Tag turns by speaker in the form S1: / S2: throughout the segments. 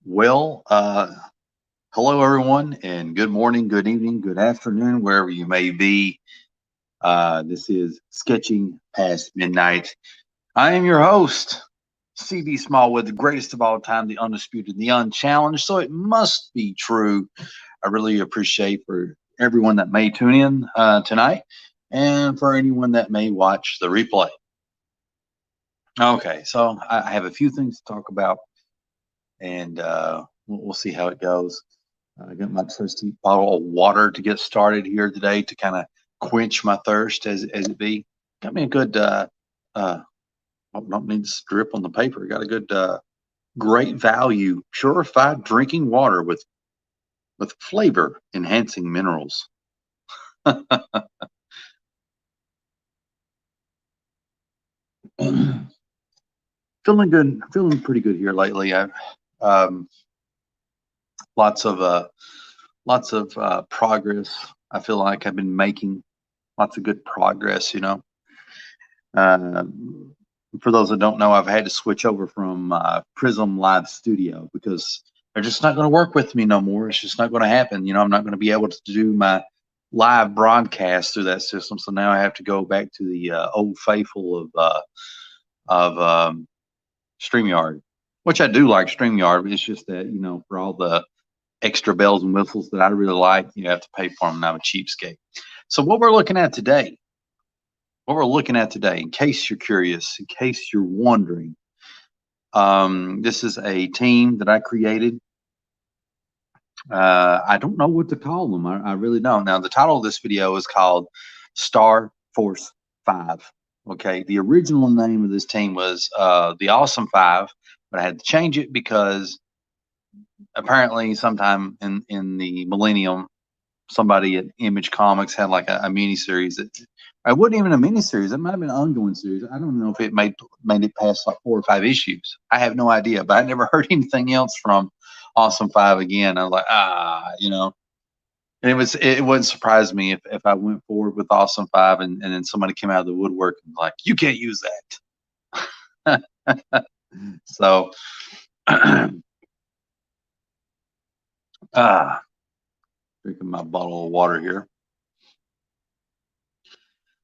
S1: Well, hello everyone, and good morning, good evening, good afternoon, wherever you may be. This is Sketching Past Midnight. I am your host, CB Smallwood, the greatest of all time, the undisputed, the unchallenged. So it must be true. I really appreciate for everyone that may tune in tonight, and for anyone that may watch the replay. Okay, so I have a few things to talk about, and we'll see how it goes. I got my trusty bottle of water to get started here today to kind of quench my thirst as it be. Got me a good, don't need to drip on the paper. Got a good, great value, purified drinking water with flavor enhancing minerals. Feeling good, feeling pretty good here lately. I've um, lots of progress. I feel like I've been making lots of good progress. Uh, for those that don't know, I've had to switch over from Prism Live Studio because they're just not going to work with me no more. It's just not going to happen. I'm not going to be able to do my live broadcast through that system. So now I have to go back to the old faithful of StreamYard, which I do like StreamYard, but it's just that for all the extra bells and whistles that I really like, you have to pay for them, and I'm a cheapskate. So what we're looking at today, in case you're curious, in case you're wondering, this is a team that I created. I don't know what to call them. I really don't. Now, the title of this video is called Star Force 5. Okay, the original name of this team was the Awesome Five, but I had to change it because apparently sometime in the millennium, somebody at Image Comics had like a mini series that it wasn't even a mini series. It might have been an ongoing series. I don't know if it made it past like 4 or 5 issues. I have no idea, but I never heard anything else from Awesome Five again. I was like, and it wouldn't surprise me if I went forward with Awesome Five and then somebody came out of the woodwork and like, you can't use that. So drinking my bottle of water here.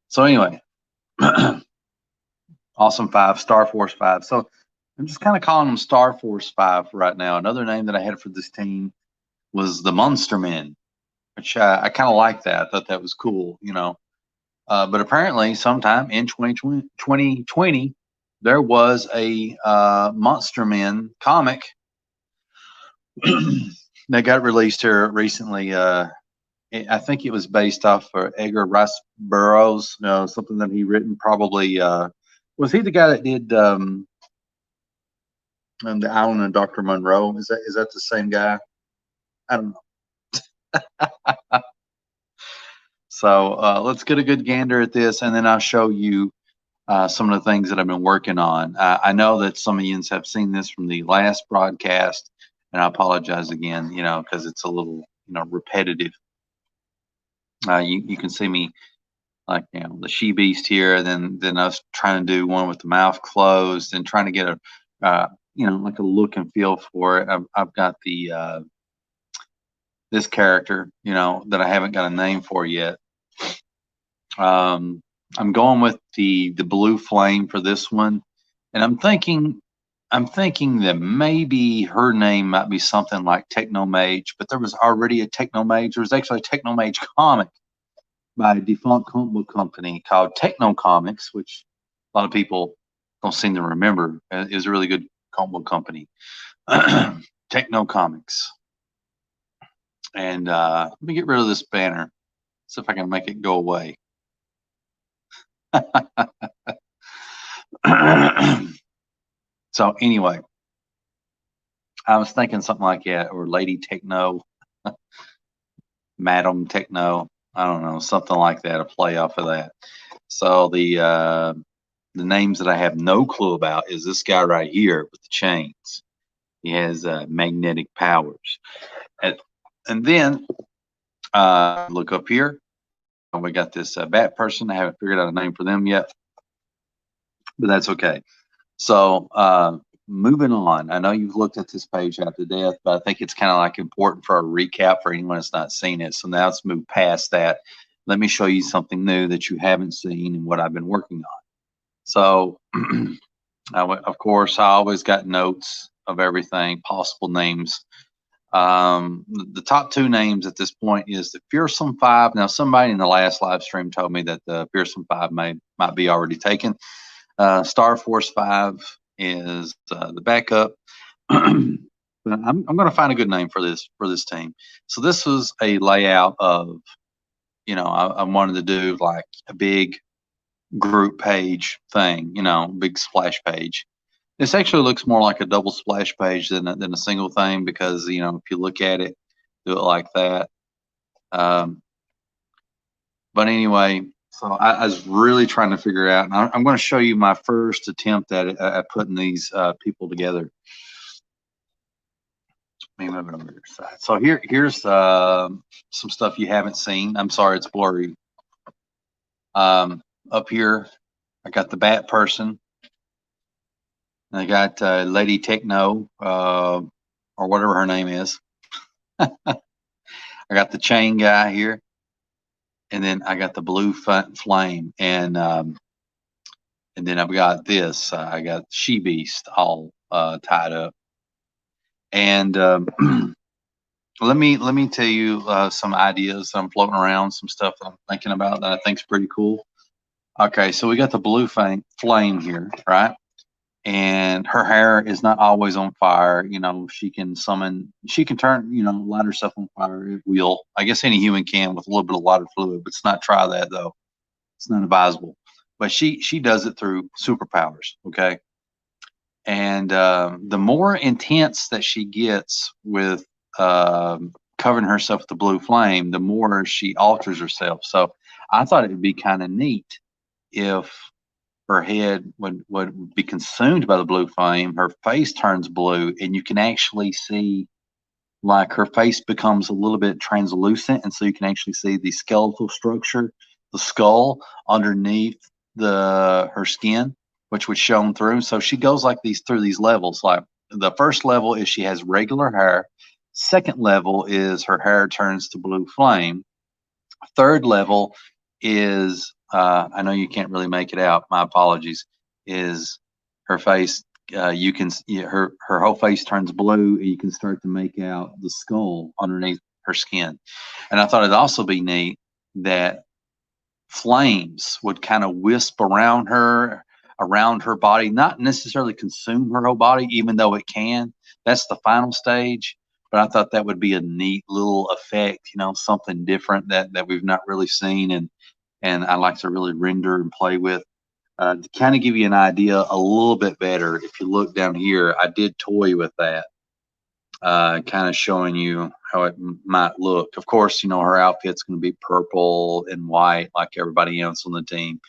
S1: So anyway, Awesome Five, Star Force 5. So I'm just kind of calling them Star Force 5 right now. Another name that I had for this team was the Monster Men, which I kind of like that. I thought that was cool, But apparently, sometime in 2020, there was a Monster Men comic that got released here recently. I think it was based off of Edgar Rice Burroughs, something that he written. Probably was he the guy that did The Island of Dr. Monroe? Is that the same guy? I don't know. So let's get a good gander at this, and then I'll show you some of the things that I've been working on. I know that some of you have seen this from the last broadcast, and I apologize again, because it's a little, repetitive. You can see me like, the she beast here. Then I was trying to do one with the mouth closed and trying to get a, like a look and feel for it. I've got the this character, that I haven't got a name for yet. I'm going with the blue flame for this one, and I'm thinking that maybe her name might be something like Technomage, but there was already a Technomage. There was actually a Technomage comic by a defunct comic book company called Techno Comics, which a lot of people don't seem to remember. It was a really good comic book company, Techno Comics. And let me get rid of this banner, see if I can make it go away. So anyway, I was thinking something like that, or Lady Techno, Madam Techno. I don't know, something like that, a play off of that. So the names that I have no clue about is this guy right here with the chains. He has magnetic powers, and then look up here. We got this bat person. I haven't figured out a name for them yet, but that's okay. So moving on. I know you've looked at this page after death, but I think it's kind of like important for a recap for anyone that's not seen it. So now let's move past that. Let me show you something new that you haven't seen and what I've been working on. So, of course, I always got notes of everything, possible names. The top two names at this point is the Fearsome Five. Now, somebody in the last live stream told me that the Fearsome Five might be already taken. Star Force 5 is the backup. But I'm going to find a good name for this team. So this was a layout of, I wanted to do like a big group page thing, big splash page. This actually looks more like a double splash page than a single thing because, if you look at it, do it like that. But anyway, so I was really trying to figure out, and I'm going to show you my first attempt at putting these people together. Let me move it over to your side. So here's some stuff you haven't seen. I'm sorry, it's blurry. Up here, I got the Bat Person. I got Lady Techno, or whatever her name is. I got the Chain Guy here. And then I got the Blue Flame. And then I've got this. I got She Beast all tied up. And let me tell you some ideas I'm floating around, some stuff that I'm thinking about that I think is pretty cool. Okay, so we got the Blue Flame here, right? And her hair is not always on fire. She can turn, light herself on fire at will. I guess any human can with a little bit of water fluid, but let's not try that though. It's not advisable. But she does it through superpowers, okay? And the more intense that she gets with covering herself with the Blue Flame, the more she alters herself. So I thought it would be kind of neat if her head would be consumed by the Blue Flame, her face turns blue, and you can actually see like her face becomes a little bit translucent, and so you can actually see the skeletal structure, the skull underneath her skin, which would show through. So she goes like through these levels. Like the first level is she has regular hair. Second level is her hair turns to Blue Flame. Third level is I know you can't really make it out. My apologies. Is her face? You can her whole face turns blue, and you can start to make out the skull underneath her skin. And I thought it'd also be neat that flames would kind of wisp around her body, not necessarily consume her whole body, even though it can. That's the final stage. But I thought that would be a neat little effect, something different that we've not really seen, and I like to really render and play with. To kind of give you an idea a little bit better, if you look down here, I did toy with that, kind of showing you how it might look. Of course, her outfit's going to be purple and white like everybody else on the team.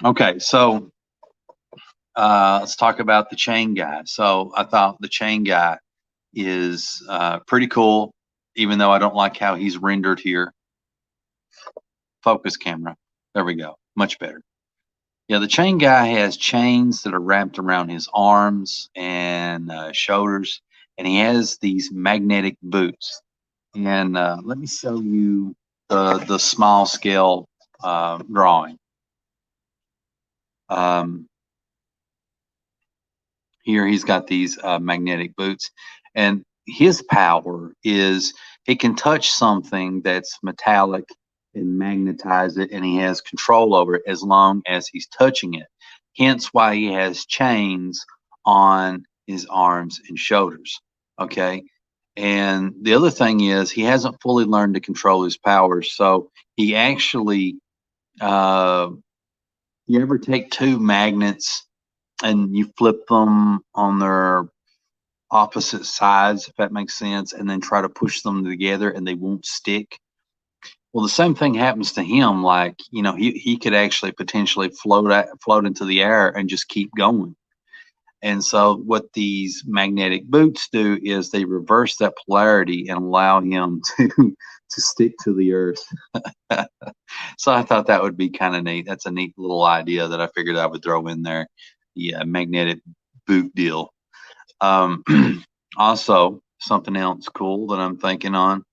S1: Okay, so let's talk about the Chain Guy. So I thought the Chain Guy is pretty cool, even though I don't like how he's rendered here. Focus camera. There we go. Much better. Yeah, the Chain Guy has chains that are wrapped around his arms and shoulders, and he has these magnetic boots. And let me show you the small scale drawing. Here he's got these magnetic boots, and his power is he can touch something that's metallic and magnetize it, and he has control over it as long as he's touching it. Hence why he has chains on his arms and shoulders. Okay. And the other thing is he hasn't fully learned to control his powers. So he actually, you ever take two magnets and you flip them on their opposite sides, if that makes sense, and then try to push them together and they won't stick? Well, the same thing happens to him. Like, he could actually potentially float into the air and just keep going. And so what these magnetic boots do is they reverse that polarity and allow him to stick to the earth. So I thought that would be kind of neat. That's a neat little idea that I figured I would throw in there. the magnetic boot deal. Also, something else cool that I'm thinking on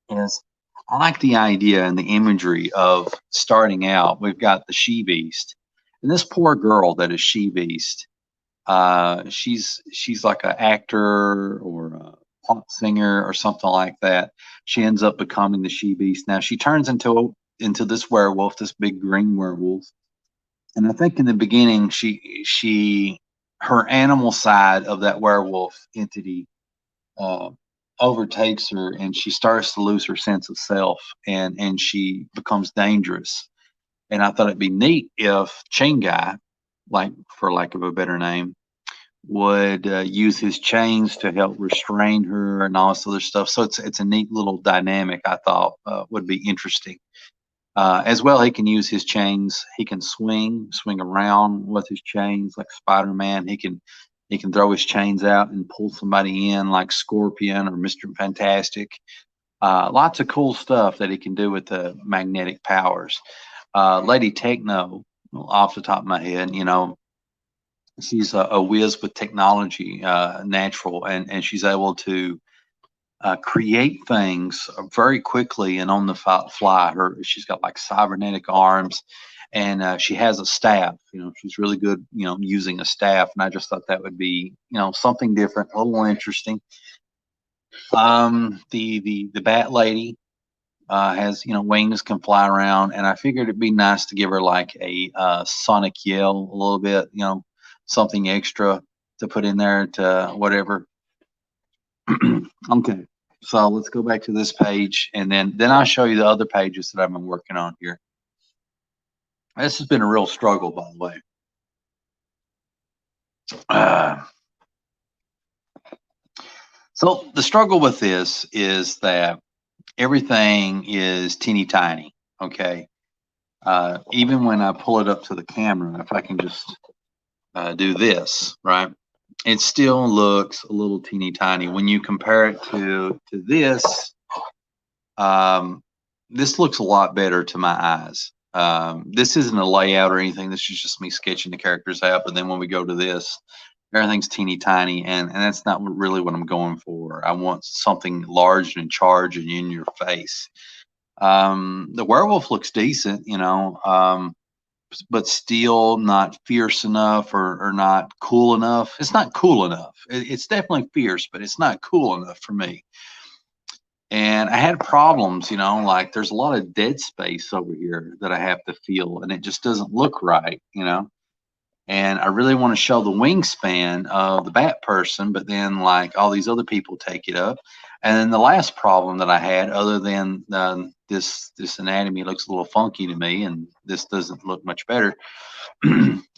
S1: is I like the idea and the imagery of starting out. We've got the She Beast, and this poor girl that is She Beast. She's like an actor or a pop singer or something like that. She ends up becoming the She Beast. Now she turns into this werewolf, this big green werewolf. And I think in the beginning, her animal side of that werewolf entity uh, overtakes her, and she starts to lose her sense of self, and she becomes dangerous. And I thought it'd be neat if Chingai, like for lack of a better name, would use his chains to help restrain her and all this other stuff. So it's a neat little dynamic. I thought would be interesting. As well, he can use his chains. He can swing around with his chains like Spider-Man. He can throw his chains out and pull somebody in like Scorpion or Mr. Fantastic. Lots of cool stuff that he can do with the magnetic powers. Lady Techno, off the top of my head, she's a whiz with technology, natural, and she's able to create things very quickly and on the fly. She's got like cybernetic arms, and she has a staff. She's really good, using a staff. And I just thought that would be, something different, a little interesting. The Bat Lady has, wings, can fly around, and I figured it'd be nice to give her like a sonic yell, a little bit, something extra to put in there to whatever. Okay, so let's go back to this page, and then I'll show you the other pages that I've been working on here. This has been a real struggle, by the way. So the struggle with this is that everything is teeny tiny. Okay, even when I pull it up to the camera, if I can just do this, right? It still looks a little teeny tiny when you compare it to this. This looks a lot better to my eyes. This isn't a layout or anything. This is just me sketching the characters out. But then when we go to this, everything's teeny tiny, and that's not really what I'm going for. I want something large and in charge and in your face. The werewolf looks decent, but still not fierce enough or not cool enough. It's not cool enough. It's definitely fierce, but it's not cool enough for me. And I had problems, like there's a lot of dead space over here that I have to feel, and it just doesn't look right, And I really want to show the wingspan of the bat person, but then like all these other people take it up. And then the last problem that I had, other than this anatomy looks a little funky to me, and this doesn't look much better,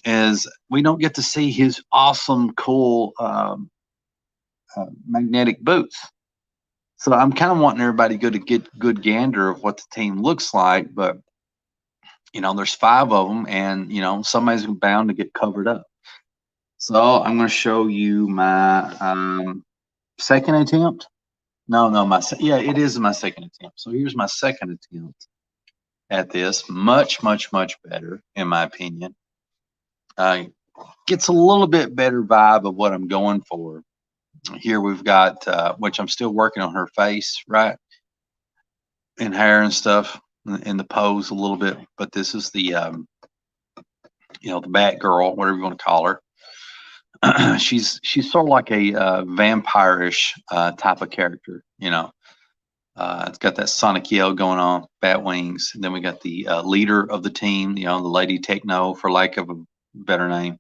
S1: is we don't get to see his awesome, cool magnetic boots. So I'm kind of wanting everybody to get good gander of what the team looks like, but there's 5 of them, and somebody's bound to get covered up. So I'm going to show you my second attempt. No, it is my second attempt. So here's my second attempt at this. Much, much, much better, in my opinion. Gets a little bit better vibe of what I'm going for. Here we've got, which I'm still working on her face, right? And hair and stuff, in the pose a little bit. But this is the, the Batgirl, whatever you want to call her. She's sort of like a vampire-ish type of character, It's got that sonic yell going on, bat wings. And then we got the leader of the team, the Lady Techno, for lack of a better name.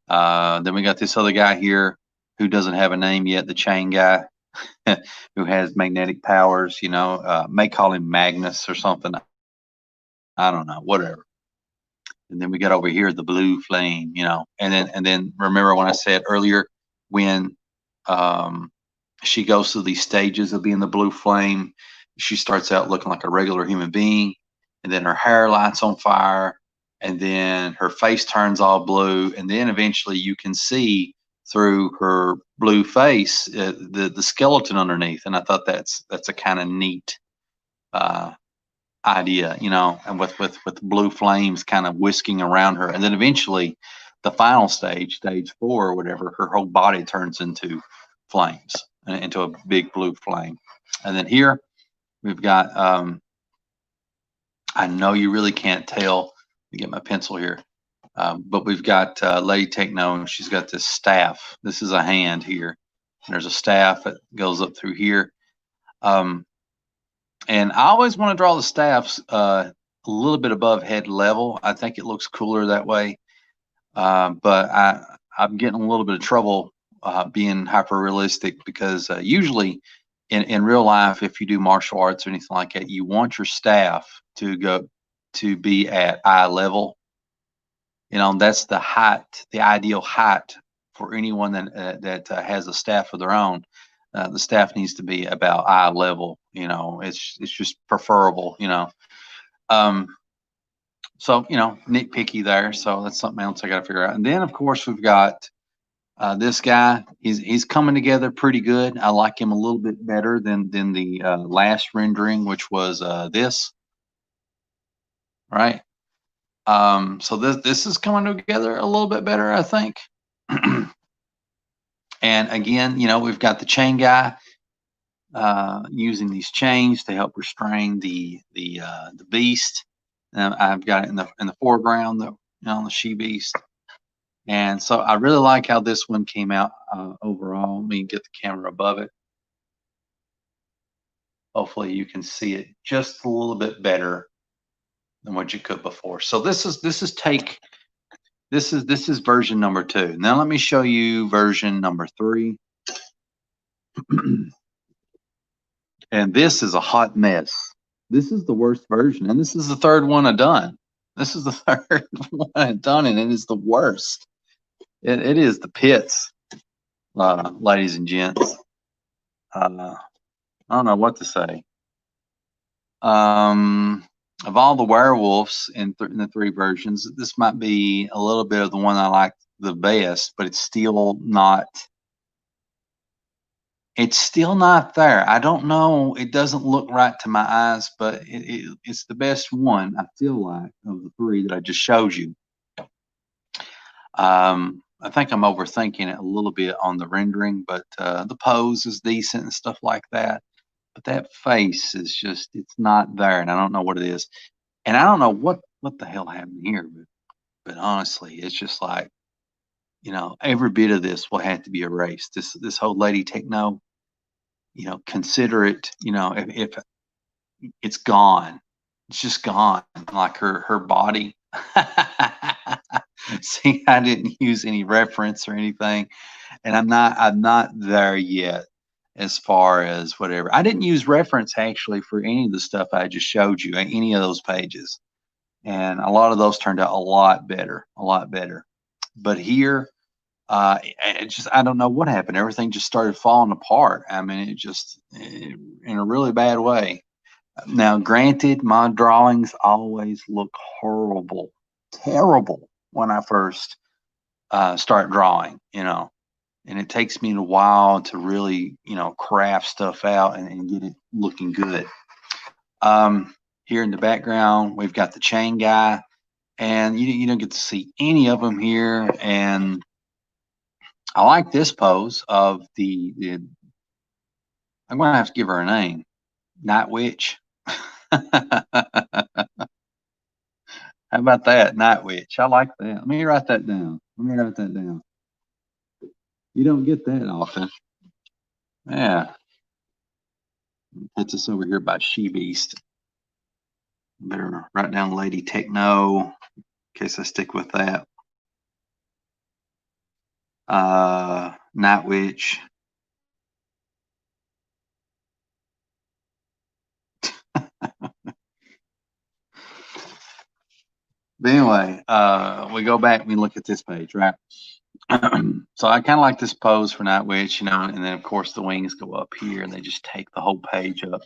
S1: Then we got this other guy here who doesn't have a name yet, the chain guy, who has magnetic powers, may call him Magnus or something. I don't know, whatever. And then we got over here the blue flame, and then remember when I said earlier, when she goes through these stages of being the blue flame, she starts out looking like a regular human being, and then her hair lights on fire, and then her face turns all blue, and then eventually you can see through her blue face the skeleton underneath. And I thought that's a kind of neat idea, and with blue flames kind of whisking around her, and then eventually the final stage, stage 4 or whatever, her whole body turns into flames, into a big blue flame. And then here we've got, I know you really can't tell. Let me get my pencil here. But we've got Lady Techno, and she's got this staff. This is a hand here. And there's a staff that goes up through here. And I always want to draw the staffs a little bit above head level. I think it looks cooler that way. But I'm getting a little bit of trouble being hyper realistic, because usually in real life, if you do martial arts or anything like that, you want your staff to be at eye level. You know, that's the height, the ideal height for anyone that has a staff of their own. The staff needs to be about eye level. You know, it's just preferable. You know, so you know, nitpicky there. So that's something else I got to figure out. And then of course we've got this guy. He's coming together pretty good. I like him a little bit better than the last rendering, which was this. Right. So this is coming together a little bit better, I think. And again, you know, we've got the chain guy using these chains to help restrain the beast. I've got it in the foreground, the she beast. And so I really like how this one came out overall. Let me get the camera above it. Hopefully you can see it just a little bit better than what you could before. So this is version number 2. Now let me show you version number 3. And this is a hot mess. This is the worst version, and this is the 3rd one I've done. This is the 3rd one I've done, and it is the worst. It is the pits, ladies and gents. I don't know what to say. Of all the werewolves in the 3 versions, this might be a little bit of the one I like the best, but it's still not. It's still not there. I don't know. It doesn't look right to my eyes, but it's the best one, I feel like, of the 3 that I just showed you. I think I'm overthinking it a little bit on the rendering, but the pose is decent and stuff like that. But that face is just, it's not there, and I don't know what it is. And I don't know what the hell happened here, but honestly, it's just like, you know, every bit of this will have to be erased. This whole Lady Techno, you know, consider it, you know, if it's gone, it's just gone, like her body. See, I didn't use any reference or anything, and I'm not there yet as far as whatever. I didn't use reference actually for any of the stuff I just showed you, any of those pages, and a lot of those turned out a lot better, But here, I don't know what happened. Everything just started falling apart. I mean, in a really bad way. Now, granted, my drawings always look horrible, terrible when I first start drawing, you know, and it takes me a while to really, you know, craft stuff out and get it looking good. Here in the background, we've got the chain guy, and you don't get to see any of them here. And I like this pose of the I'm going to have to give her a name, Night Witch. How about that, Night Witch? I like that. Let me write that down. You don't get that often. Yeah. Puts us over here by She Beast. Better write down Lady Techno in case I stick with that. Night Witch. But anyway, we go back and we look at this page, right? So I kind of like this pose for Night Witch, you know, and then of course the wings go up here and they just take the whole page up.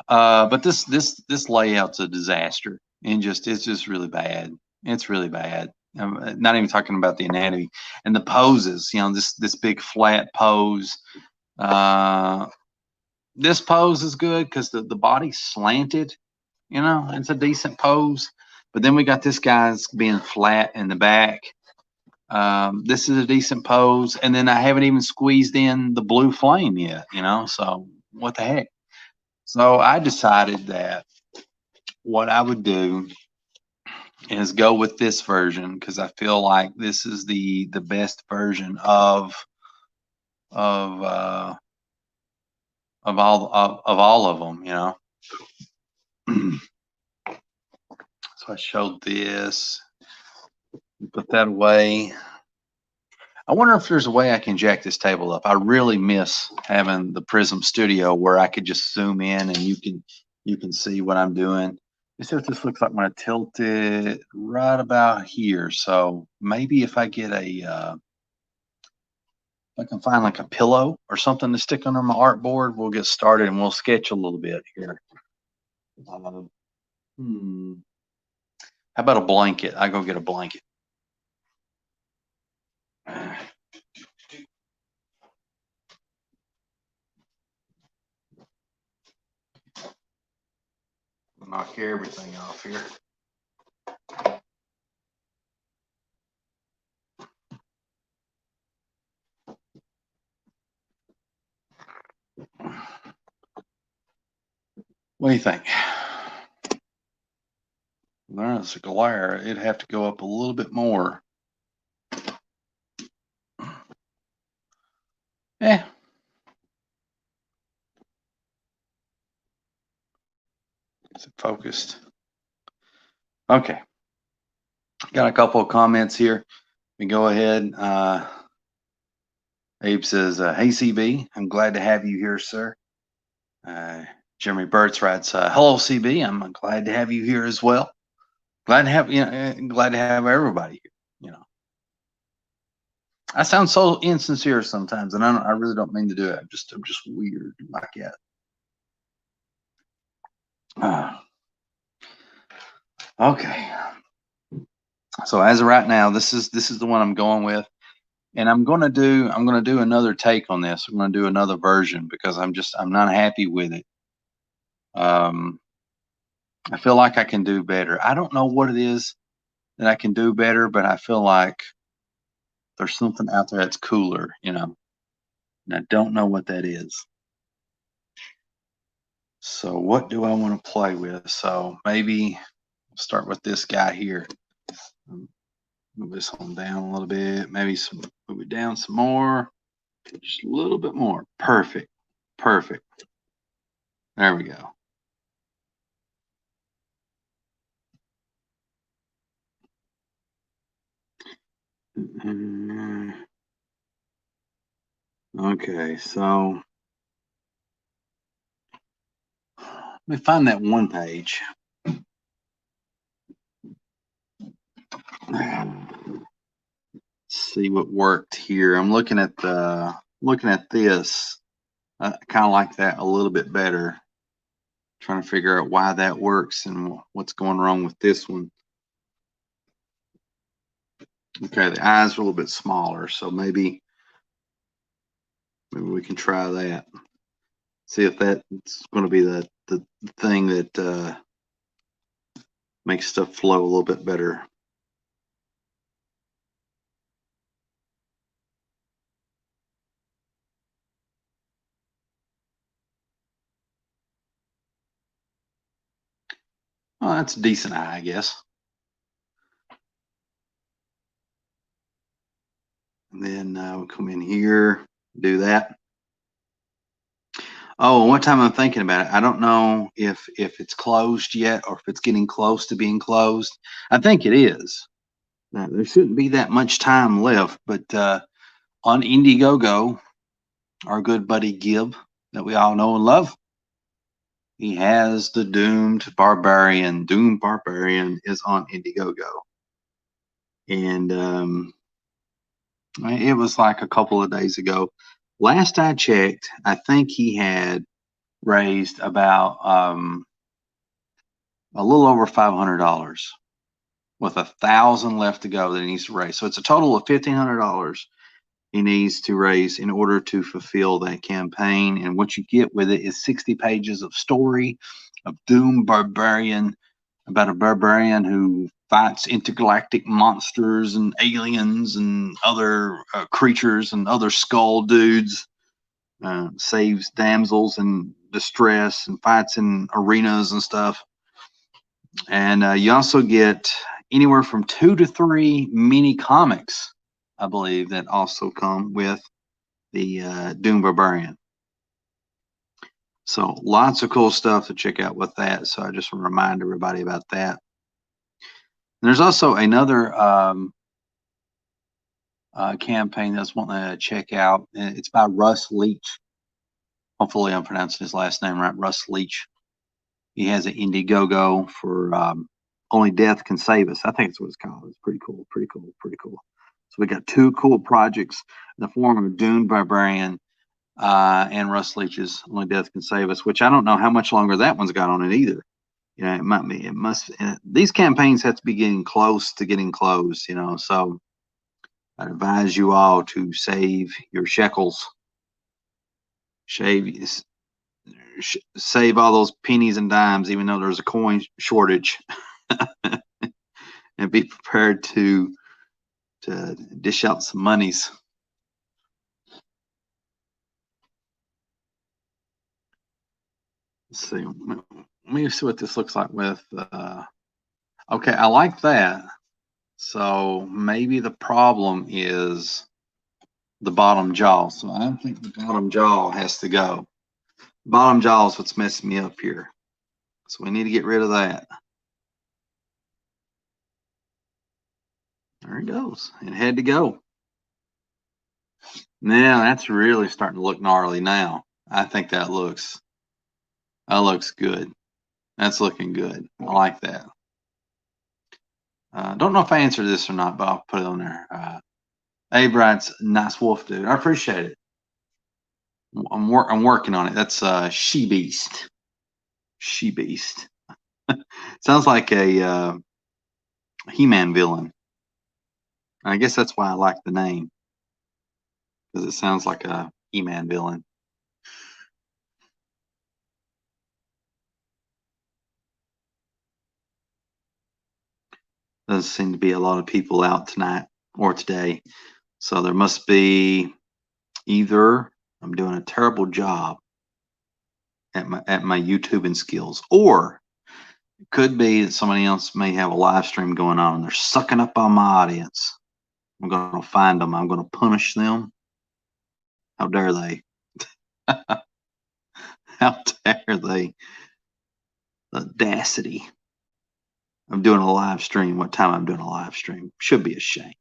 S1: But this layout's a disaster, and it's just really bad. It's really bad. I'm not even talking about the anatomy and the poses. You know, this big flat pose. This pose is good because the body's slanted. You know, it's a decent pose. But then we got this guy's being flat in the back. This is a decent pose. And then I haven't even squeezed in the blue flame yet, you know, so what the heck? So I decided that what I would do is go with this version because I feel like this is the best version of uh of all of them, you know. So I showed this, put that away. I wonder if there's a way I can jack this table up. I really miss having the Prism Studio where I could just zoom in and you can see what I'm doing. You see what this looks like when I tilt it right about here. So maybe if I get if I can find like a pillow or something to stick under my artboard, we'll get started and we'll sketch a little bit here. How about a blanket? I go get a blanket. Knock everything off here. What do you think? There's a glare. It'd have to go up a little bit more. Yeah. Is it focused? Okay. Got a couple of comments here. We go ahead. Abe says, "Hey CB, I'm glad to have you here, sir." Jeremy Burtz writes, "Hello CB, I'm glad to have you here as well. Glad to have glad to have everybody here. You know, I sound so insincere sometimes, and I really don't mean to do it. I'm just weird like that." Okay. So as of right now, this is the one I'm going with. And I'm gonna do another take on this. I'm gonna do another version because I'm not happy with it. I feel like I can do better. I don't know what it is that I can do better, but I feel like there's something out there that's cooler, you know. And I don't know what that is. So what do I want to play with? So maybe I'll start with this guy here. Move this one down a little bit. Maybe move it down some more. Just a little bit more. Perfect. Perfect. There we go. Okay, so let me find that one page. See what worked here. I'm looking at this. I kind of like that a little bit better. Trying to figure out why that works and what's going wrong with this one. Okay, the eyes are a little bit smaller, so maybe we can try that. See if that's going to be the thing that makes stuff flow a little bit better. Oh, that's a decent eye, I guess. And then we'll come in here, do that. Oh, one time I'm thinking about it. I don't know if it's closed yet or if it's getting close to being closed. I think it is. Now, there shouldn't be that much time left, but on Indiegogo, our good buddy Gib, that we all know and love, he has the Doomed Barbarian. Doomed Barbarian is on Indiegogo. And it was like a couple of days ago. Last I checked, I think he had raised about a little over $500 with 1,000 left to go that he needs to raise. So it's a total of $1,500 he needs to raise in order to fulfill that campaign. And what you get with it is 60 pages of story of Doom Barbarian about a barbarian who fights intergalactic monsters and aliens and other creatures and other skull dudes, saves damsels in distress and fights in arenas and stuff. And you also get anywhere from 2 to 3 mini comics, I believe, that also come with the Doom Barbarian. So lots of cool stuff to check out with that. So I just want to remind everybody about that. And there's also another campaign that's wanting to check out. It's by Russ Leach. Hopefully I'm pronouncing his last name right, Russ Leach. He has an Indiegogo for Only Death Can Save Us. I think that's what it's called. It's pretty cool, pretty cool, pretty cool. So we got 2 cool projects in the form of Doom Barbarian and Russ Leach's Only Death Can Save Us, which I don't know how much longer that one's got on it either. You know, it must, these campaigns have to be getting close to getting closed, you know, so I advise you all to save your shekels, save all those pennies and dimes, even though there's a coin shortage, and be prepared to dish out some monies. Let's see. Let me see what this looks like with. Okay, I like that. So maybe the problem is the bottom jaw. So I think the bottom jaw has to go. Bottom jaw is what's messing me up here. So we need to get rid of that. There it goes. It had to go. Now that's really starting to look gnarly now. I think that looks good. That's looking good. I like that. Don't know if I answered this or not, but I'll put it on there. Abe writes, nice wolf, dude. I appreciate it. I'm working on it. That's She Beast. She Beast. Sounds like a He-Man villain. I guess that's why I like the name, because it sounds like a He-Man villain. Doesn't seem to be a lot of people out tonight or today, so there must be either I'm doing a terrible job at my YouTubing skills, or it could be that somebody else may have a live stream going on and they're sucking up on my audience. I'm going to find them. I'm going to punish them. How dare they? How dare they? The audacity of doing a live stream. What time I'm doing a live stream? Should be ashamed.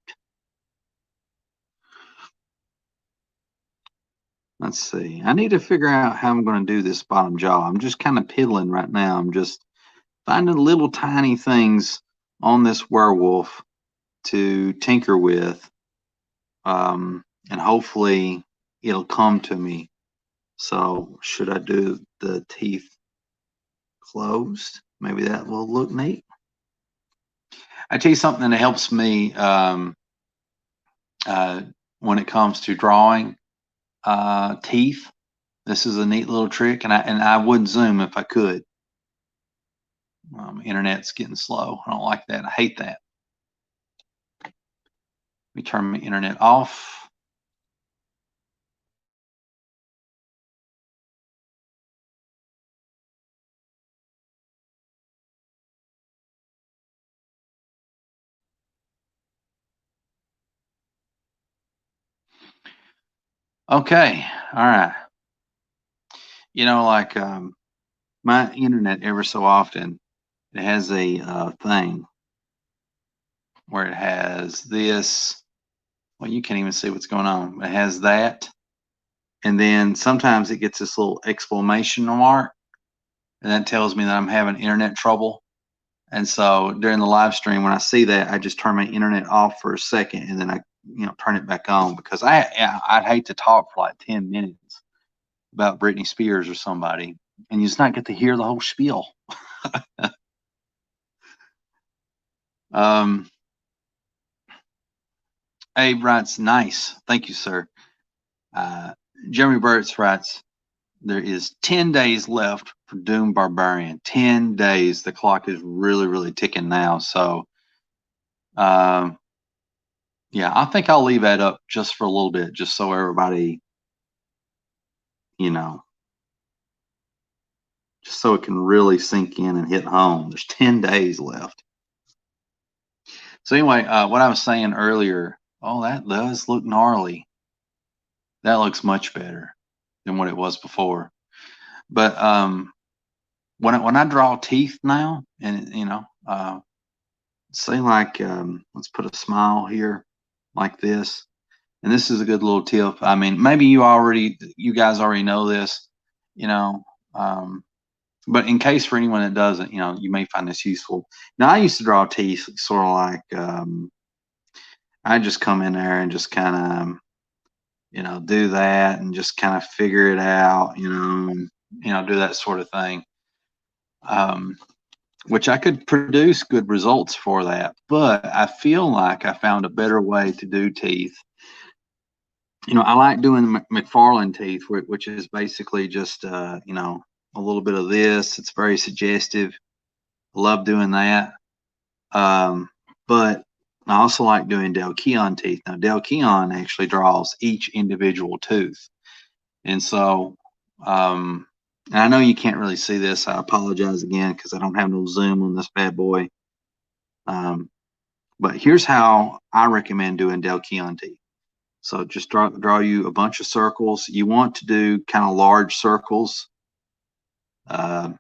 S1: Let's see. I need to figure out how I'm going to do this bottom jaw. I'm just kind of piddling right now. I'm just finding little tiny things on this werewolf to tinker with. And hopefully it'll come to me. So should I do the teeth closed? Maybe that will look neat. I tell you something that helps me when it comes to drawing teeth. This is a neat little trick, and I wouldn't zoom if I could. Internet's getting slow. I don't like that. I hate that. Let me turn my internet off. Okay, all right. You know, like my internet, ever so often, it has a thing where it has this. Well, you can't even see what's going on. It has that, and then sometimes it gets this little exclamation mark, and that tells me that I'm having internet trouble. And so during the live stream, when I see that, I just turn my internet off for a second, and then I, turn it back on, because I'd hate to talk for like 10 minutes about Britney Spears or somebody, and you just not get to hear the whole spiel. Abe writes, nice. Thank you, sir. Jeremy Burtz writes, there is 10 days left for Doom Barbarian. 10 days. The clock is really, really ticking now. So, yeah, I think I'll leave that up just for a little bit, just so everybody, you know, just so it can really sink in and hit home. There's 10 days left. So anyway, what I was saying earlier, oh, that does look gnarly. That looks much better than what it was before. But when I draw teeth now, and say like let's put a smile here like this, and this is a good little tip. I mean, maybe you guys already know this, you know, but in case for anyone that doesn't, you may find this useful. Now, I used to draw teeth sort of like I just come in there and just kind of do that and just kind of figure it out, and, do that sort of thing. Which I could produce good results for that, but I feel like I found a better way to do teeth. I like doing the McFarlane teeth, which is basically just, a little bit of this. It's very suggestive. I love doing that. But I also like doing Delkeon teeth. Now, Delkeon actually draws each individual tooth. And so, and I know you can't really see this. I apologize again because I don't have no zoom on this bad boy. But here's how I recommend doing Delkeon teeth. So just draw you a bunch of circles. You want to do kind of large circles. And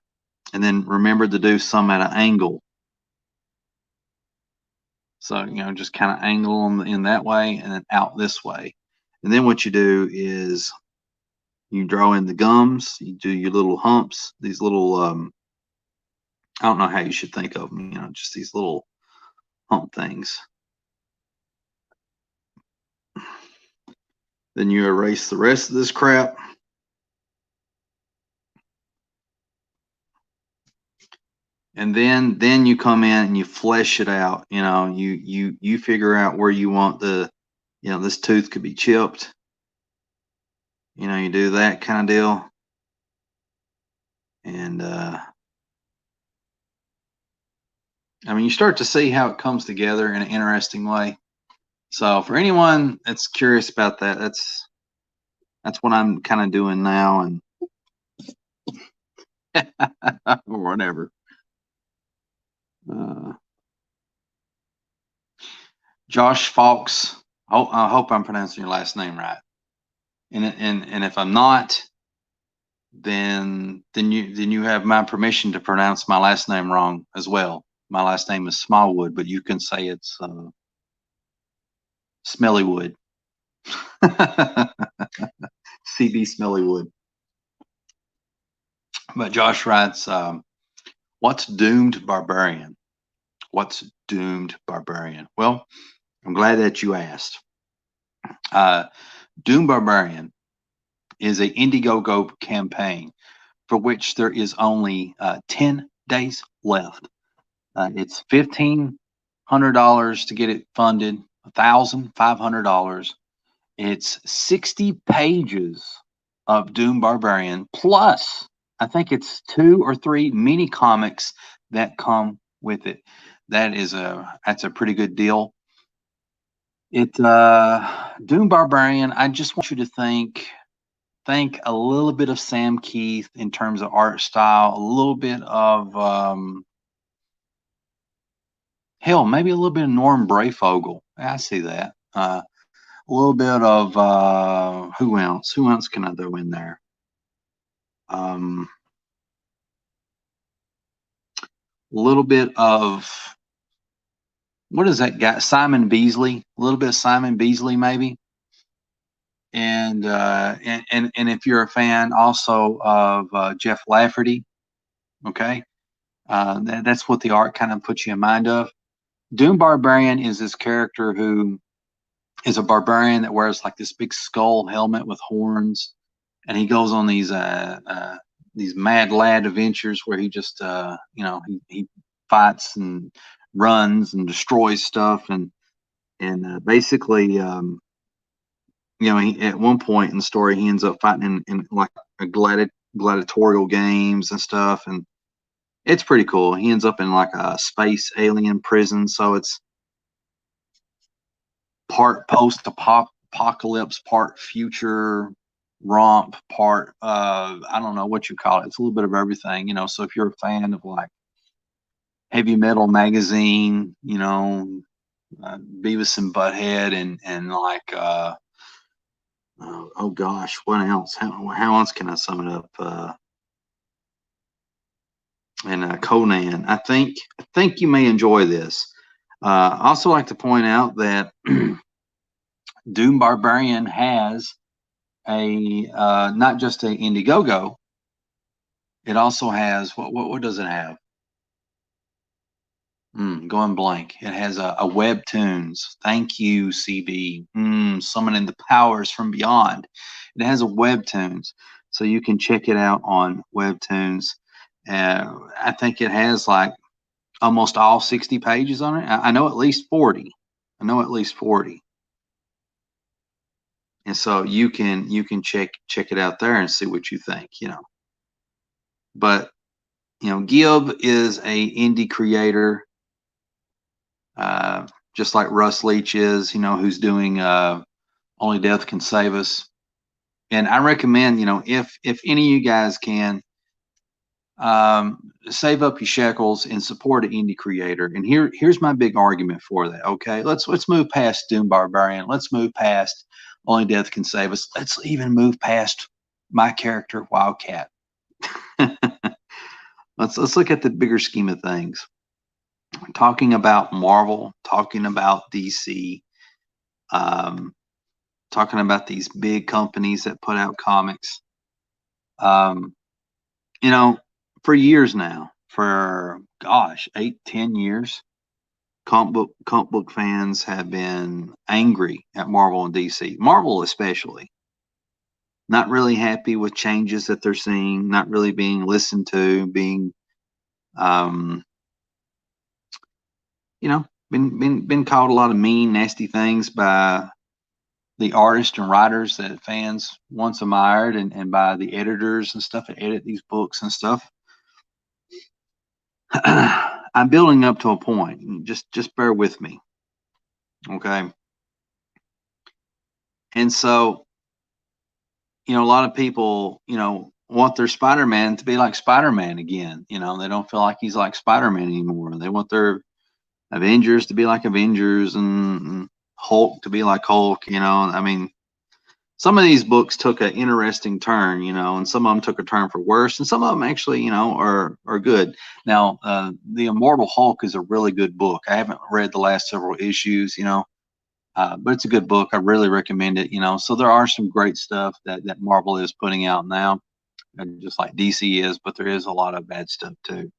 S1: then remember to do some at an angle. So, just kind of angle them in that way and then out this way. And then what you do is you draw in the gums, you do your little humps, these little, I don't know how you should think of them, just these little hump things. Then you erase the rest of this crap. And then you come in and you flesh it out. You figure out where you want this tooth could be chipped. You do that kind of deal. And I mean, you start to see how it comes together in an interesting way. So for anyone that's curious about that, that's what I'm kind of doing now, and or whatever. Josh Fawkes. I hope I'm pronouncing your last name right. And if I'm not, then you have my permission to pronounce my last name wrong as well. My last name is Smallwood, but you can say it's Smellywood. CB Smellywood. But Josh writes, what's Doomed Barbarian? What's Doomed Barbarian? Well, I'm glad that you asked. Doomed Barbarian is an Indiegogo campaign for which there is only 10 days left. It's $1,500 to get it funded, $1,500. It's 60 pages of Doom Barbarian, plus I think it's 2 or 3 mini comics that come with it. That's a pretty good deal. Doom Barbarian, I just want you to think a little bit of Sam Keith in terms of art style, a little bit of hell, maybe a little bit of Norm Brayfogle. I see that. A little bit of who else? Who else can I throw in there? A little bit of what is that guy? Simon Beasley. A little bit of Simon Beasley, maybe. And if you're a fan also of Jeff Lafferty, okay, that's what the art kind of puts you in mind of. Doom Barbarian is this character who is a barbarian that wears like this big skull helmet with horns, and he goes on these mad lad adventures where he just he fights and runs and destroys stuff, and basically at one point in the story he ends up fighting in like a gladiatorial games and stuff, and it's pretty cool. He ends up in like a space alien prison, so it's part post-apocalypse, part future romp, part I don't know what you call it. It's a little bit of everything, you know. So if you're a fan of like Heavy Metal Magazine, you know, Beavis and Butthead, and like oh gosh, what else? How else can I sum it up? And Conan. I think you may enjoy this. I also like to point out that Doom Barbarian has a not just a Indiegogo. It also has what does it have? Going blank. It has a Webtoons. Thank you, CB. Summoning the powers from beyond. It has a Webtoons, so you can check it out on Webtoons. I think it has like almost all 60 pages on it. I know at least 40. I know at least 40. And so you can check it out there and see what you think, you know. But you know, Gib is a indie creator, just like Russ Leach is, you know, who's doing Only Death Can Save Us. And I recommend, you know, if any of you guys can, save up your shekels and support an indie creator. And here's my big argument for that. Okay, let's move past Doom Barbarian. Let's move past Only Death Can Save Us. Let's even move past my character Wildcat. let's look at the bigger scheme of things. Talking about Marvel, talking about DC, talking about these big companies that put out comics. You know, for years now, for gosh, 8-10 years, comic book fans have been angry at Marvel and DC. Marvel especially, not really happy with changes that they're seeing, not really being listened to, being you know, been called a lot of mean, nasty things by the artists and writers that fans once admired, and by the editors and stuff that edit these books and stuff. I'm building up to a point. Just bear with me, okay? And so, you know, a lot of people, you know, want their Spider-Man to be like Spider-Man again. You know, they don't feel like he's like Spider-Man anymore. They want their Avengers to be like Avengers, and Hulk to be like Hulk. You know, I mean, some of these books took an interesting turn, you know, and some of them took a turn for worse, and some of them actually, you know, are good. Now, the Immortal Hulk is a really good book. I haven't read the last several issues, you know, but it's a good book. I really recommend it, you know. So there are some great stuff that Marvel is putting out now, just like DC is, but there is a lot of bad stuff too.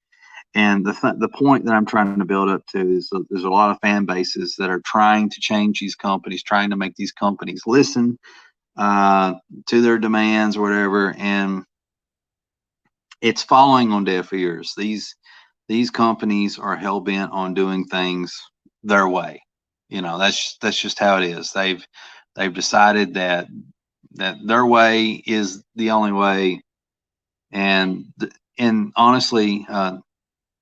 S1: And the point that I'm trying to build up to is there's a lot of fan bases that are trying to change these companies, trying to make these companies listen to their demands or whatever, and it's falling on deaf ears. These companies are hell bent on doing things their way. You know, that's just how it is. They've decided that their way is the only way, and honestly,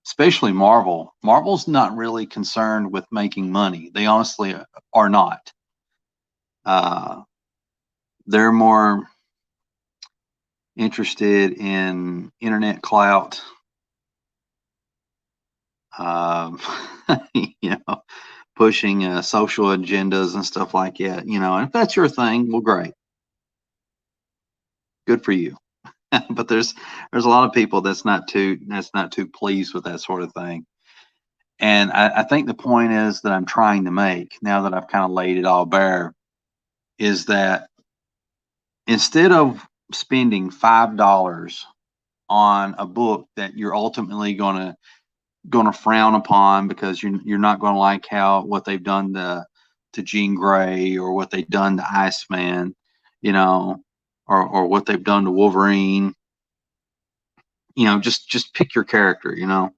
S1: especially Marvel's not really concerned with making money. They honestly are not. They're more interested in internet clout, um, you know, pushing social agendas and stuff like that. You know, and if that's your thing, well, great, good for you. But there's a lot of people that's not too pleased with that sort of thing. And I think the point is that I'm trying to make, now that I've kind of laid it all bare, is that instead of spending $5 on a book that you're ultimately going to frown upon because you're not going to like what they've done to Jean Grey, or what they've done to Iceman, you know, or what they've done to Wolverine, you know, just pick your character, you know.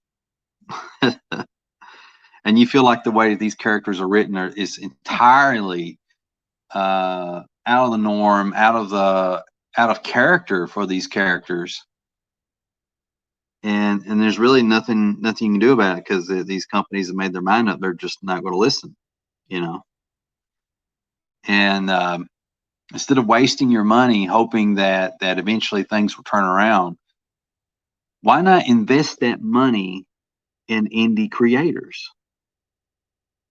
S1: And you feel like the way these characters are written is entirely out of the norm, out of the out of character for these characters, and there's really nothing you can do about it, because these companies have made their mind up. They're just not going to listen, you know. And instead of wasting your money hoping that eventually things will turn around, why not invest that money in indie creators?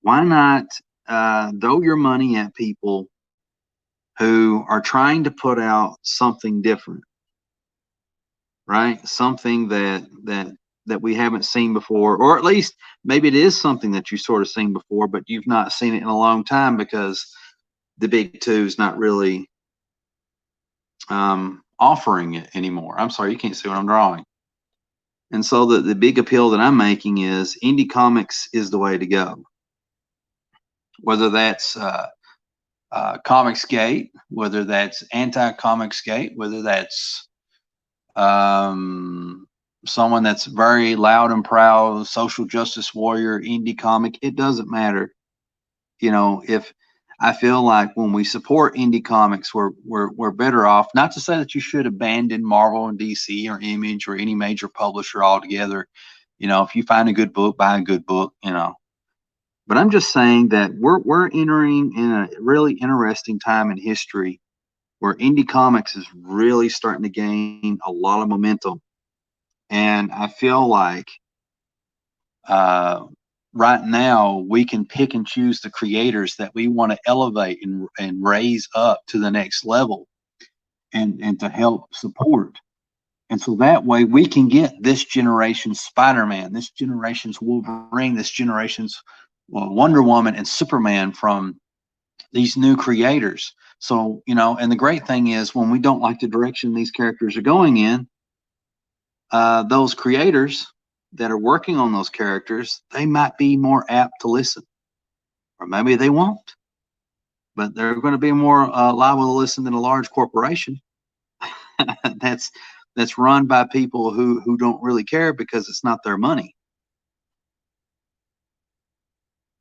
S1: Why not throw your money at people who are trying to put out something different, right? Something that we haven't seen before, or at least maybe it is something that you've sort of seen before, but you've not seen it in a long time because the big two is not really offering it anymore. I'm sorry, you can't see what I'm drawing. And so the big appeal that I'm making is indie comics is the way to go. Whether that's Comicsgate, whether that's anti-Comicsgate, whether that's someone that's very loud and proud, social justice warrior, indie comic, it doesn't matter. You know, if I feel like when we support indie comics, we're better off. Not to say that you should abandon Marvel and DC or Image or any major publisher altogether. You know, if you find a good book, buy a good book, you know. But I'm just saying that we're entering in a really interesting time in history where indie comics is really starting to gain a lot of momentum. And I feel like right now we can pick and choose the creators that we want to elevate and raise up to the next level and to help support. And so that way we can get this generation's Spider-Man, this generation's Wolverine, this generation's Wonder Woman and Superman from these new creators. So, you know, and the great thing is when we don't like the direction these characters are going in, those creators that are working on those characters, they might be more apt to listen, or maybe they won't, but they're going to be more liable to listen than a large corporation that's run by people who don't really care because it's not their money.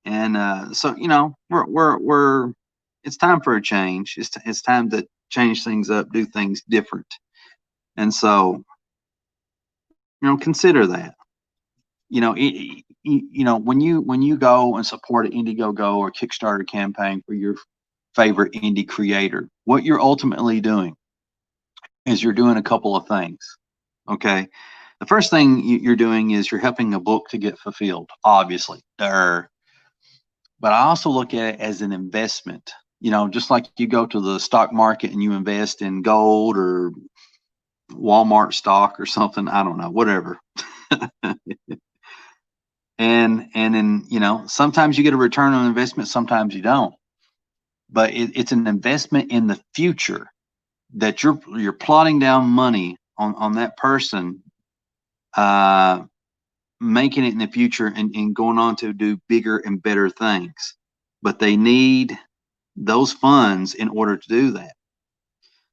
S1: And so, you know, we're it's time for a change. It's time to change things up, do things different. And so, you know, consider that. You know, you know, when you go and support an Indiegogo or Kickstarter campaign for your favorite indie creator, what you're ultimately doing is you're doing a couple of things. Okay, the first thing you're doing is you're helping a book to get fulfilled, obviously. But I also look at it as an investment. You know, just like you go to the stock market and you invest in gold or Walmart stock or something. I don't know, whatever. And then, you know, sometimes you get a return on investment, sometimes you don't. But it's an investment in the future that you're plotting down money on that person, making it in the future and going on to do bigger and better things. But they need those funds in order to do that.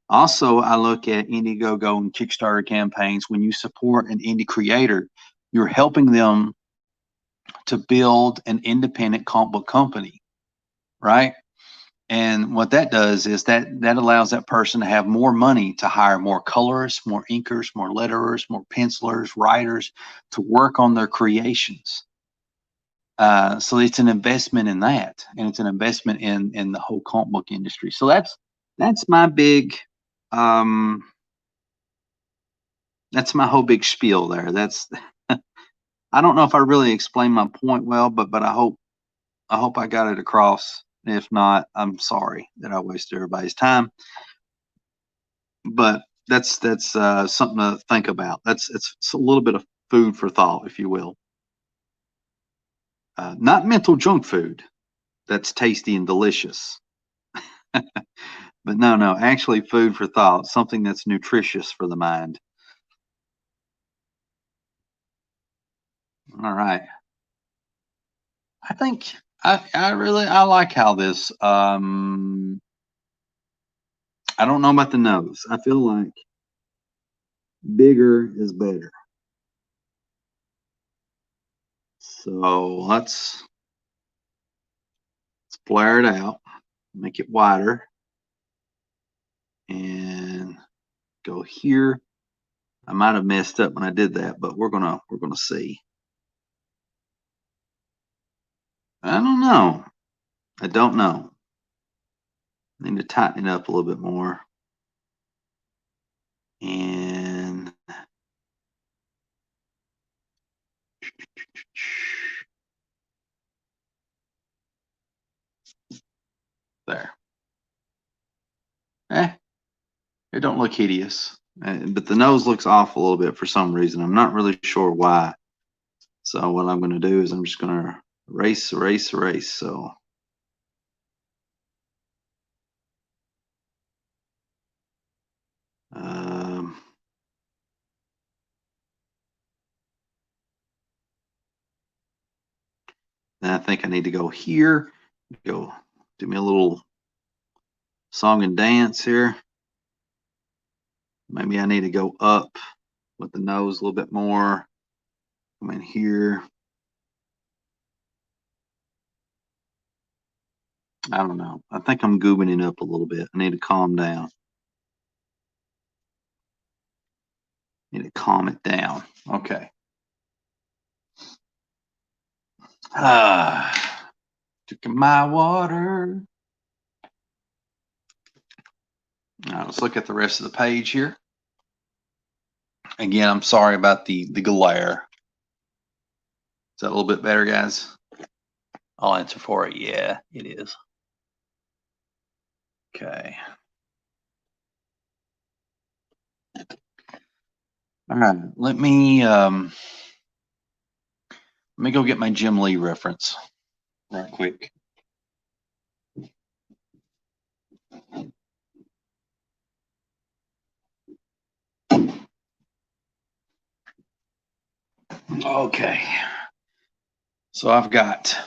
S1: Also, I look at Indiegogo and Kickstarter campaigns. When you support an indie creator, you're helping them to build an independent comic book company, right? And what that does is that allows that person to have more money to hire more colorists, more inkers, more letterers, more pencilers, writers to work on their creations. So it's an investment in that, and it's an investment in the whole comic book industry. So that's my big that's my whole big spiel there. That's I don't know if I really explained my point well, but I hope I got it across. If not, I'm sorry that I wasted everybody's time. But that's something to think about. It's a little bit of food for thought, if you will. Not mental junk food that's tasty and delicious. But no, actually food for thought, something that's nutritious for the mind. All right. I think I really I like how this I don't know about the nose. I feel like bigger is better. So let's flare it out, make it wider, and go here. I might have messed up when I did that, but we're gonna see. I don't know. I don't know. I need to tighten it up a little bit more. And there. It don't look hideous, but the nose looks off a little bit for some reason. I'm not really sure why. So what I'm going to do is I'm just going to erase. So then I think I need to go here, go do me a little song and dance here. Maybe I need to go up with the nose a little bit more. Come in here. I don't know. I think I'm goobing it up a little bit. I need to calm down. Need to calm it down. Okay. Took my water. Now let's look at the rest of the page here. Again, I'm sorry about the glare. Is that a little bit better, guys? I'll answer for it. Yeah, it is. Okay. All right. Let me go get my Jim Lee reference right quick. Okay. So I've got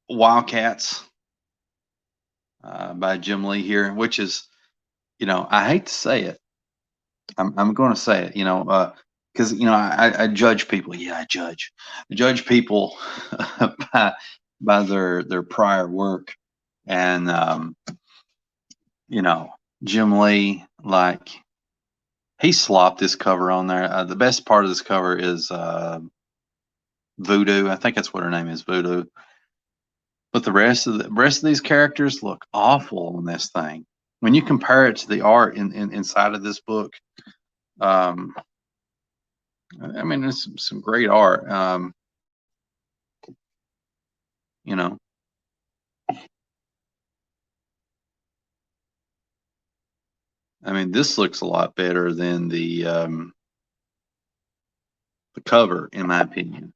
S1: Wildcats by Jim Lee here, which is, you know, I hate to say it. I'm going to say it, you know, because, you know, I judge people. Yeah, I judge people by their prior work. And, you know, Jim Lee, like, he slopped this cover on there. The best part of this cover is Voodoo. I think that's what her name is, Voodoo. But the rest of these characters look awful on this thing. When you compare it to the art inside of this book, I mean, it's some great art. You know, I mean, this looks a lot better than the cover, in my opinion.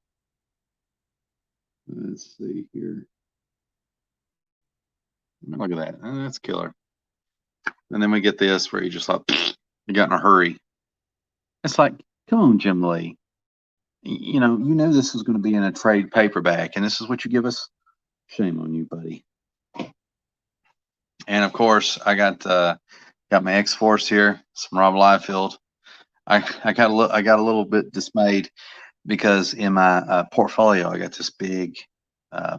S1: Let's see here. Look at that. Oh, that's killer. And then we get this where you just like, you got in a hurry. It's like, come on, Jim Lee. You know this is going to be in a trade paperback, and this is what you give us. Shame on you, buddy. And of course, I got my X-Force here, some Rob Liefeld. I got a little bit dismayed because in my portfolio, I got this big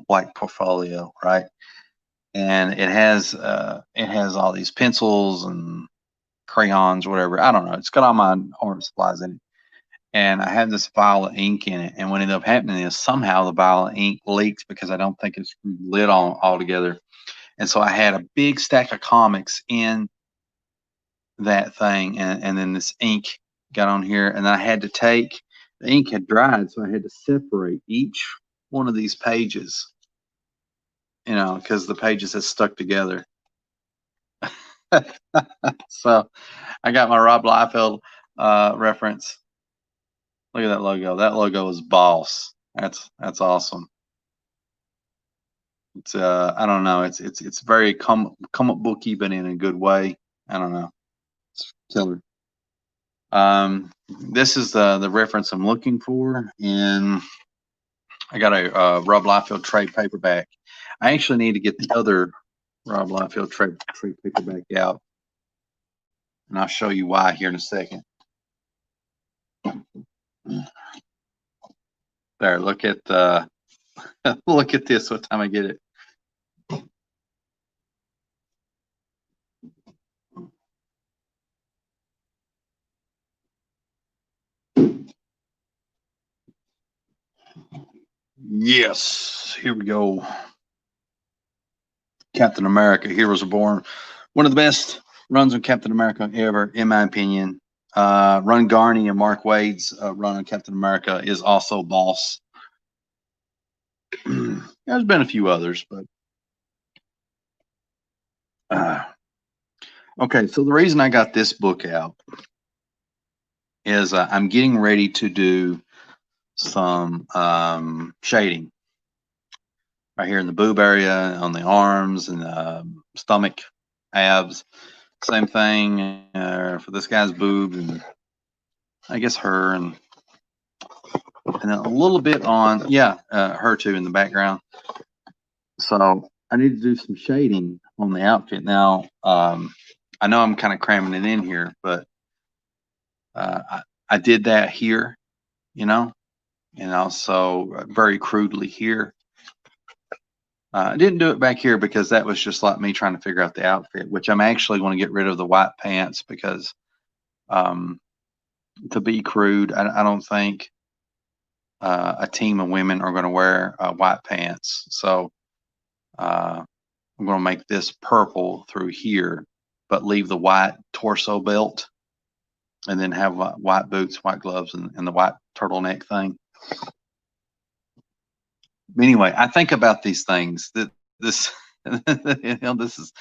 S1: black portfolio, right? And it has all these pencils and crayons, whatever. I don't know. It's got all my art supplies in it. And I had this vial of ink in it. And what ended up happening is somehow the vial of ink leaked because I don't think it's lit on all together. And so I had a big stack of comics in that thing, and then this ink got on here, and I had to take the ink had dried, so I had to separate each one of these pages, you know, because the pages had stuck together. So I got my Rob Liefeld reference. Look at that logo. That logo is boss. That's awesome. It's I don't know. It's very comic booky, but in a good way. I don't know. It's killer. This is the reference I'm looking for, and I got a Rob Liefeld trade paperback. I actually need to get the other Rob Liefeld trade paperback out, and I'll show you why here in a second. There, look at look at this. What time I get it? All Yes, here we go. Captain America, Heroes Are Born. One of the best runs on Captain America ever, in my opinion. Ron Garney and Mark Waid's run on Captain America is also boss. There's been a few others, but okay. So the reason I got this book out is I'm getting ready to do some shading right here in the boob area, on the arms and stomach, abs. Same thing for this guy's boobs, and I guess her, and a little bit on, her too in the background. So I need to do some shading on the outfit. Now, I know I'm kind of cramming it in here, but I did that here, and also very crudely here. I didn't do it back here because that was just like me trying to figure out the outfit, which I'm actually going to get rid of the white pants because to be crude, I don't think a team of women are going to wear white pants. So I'm going to make this purple through here, but leave the white torso belt, and then have white boots, white gloves, and the white turtleneck thing. Anyway, I think about these things. This this is,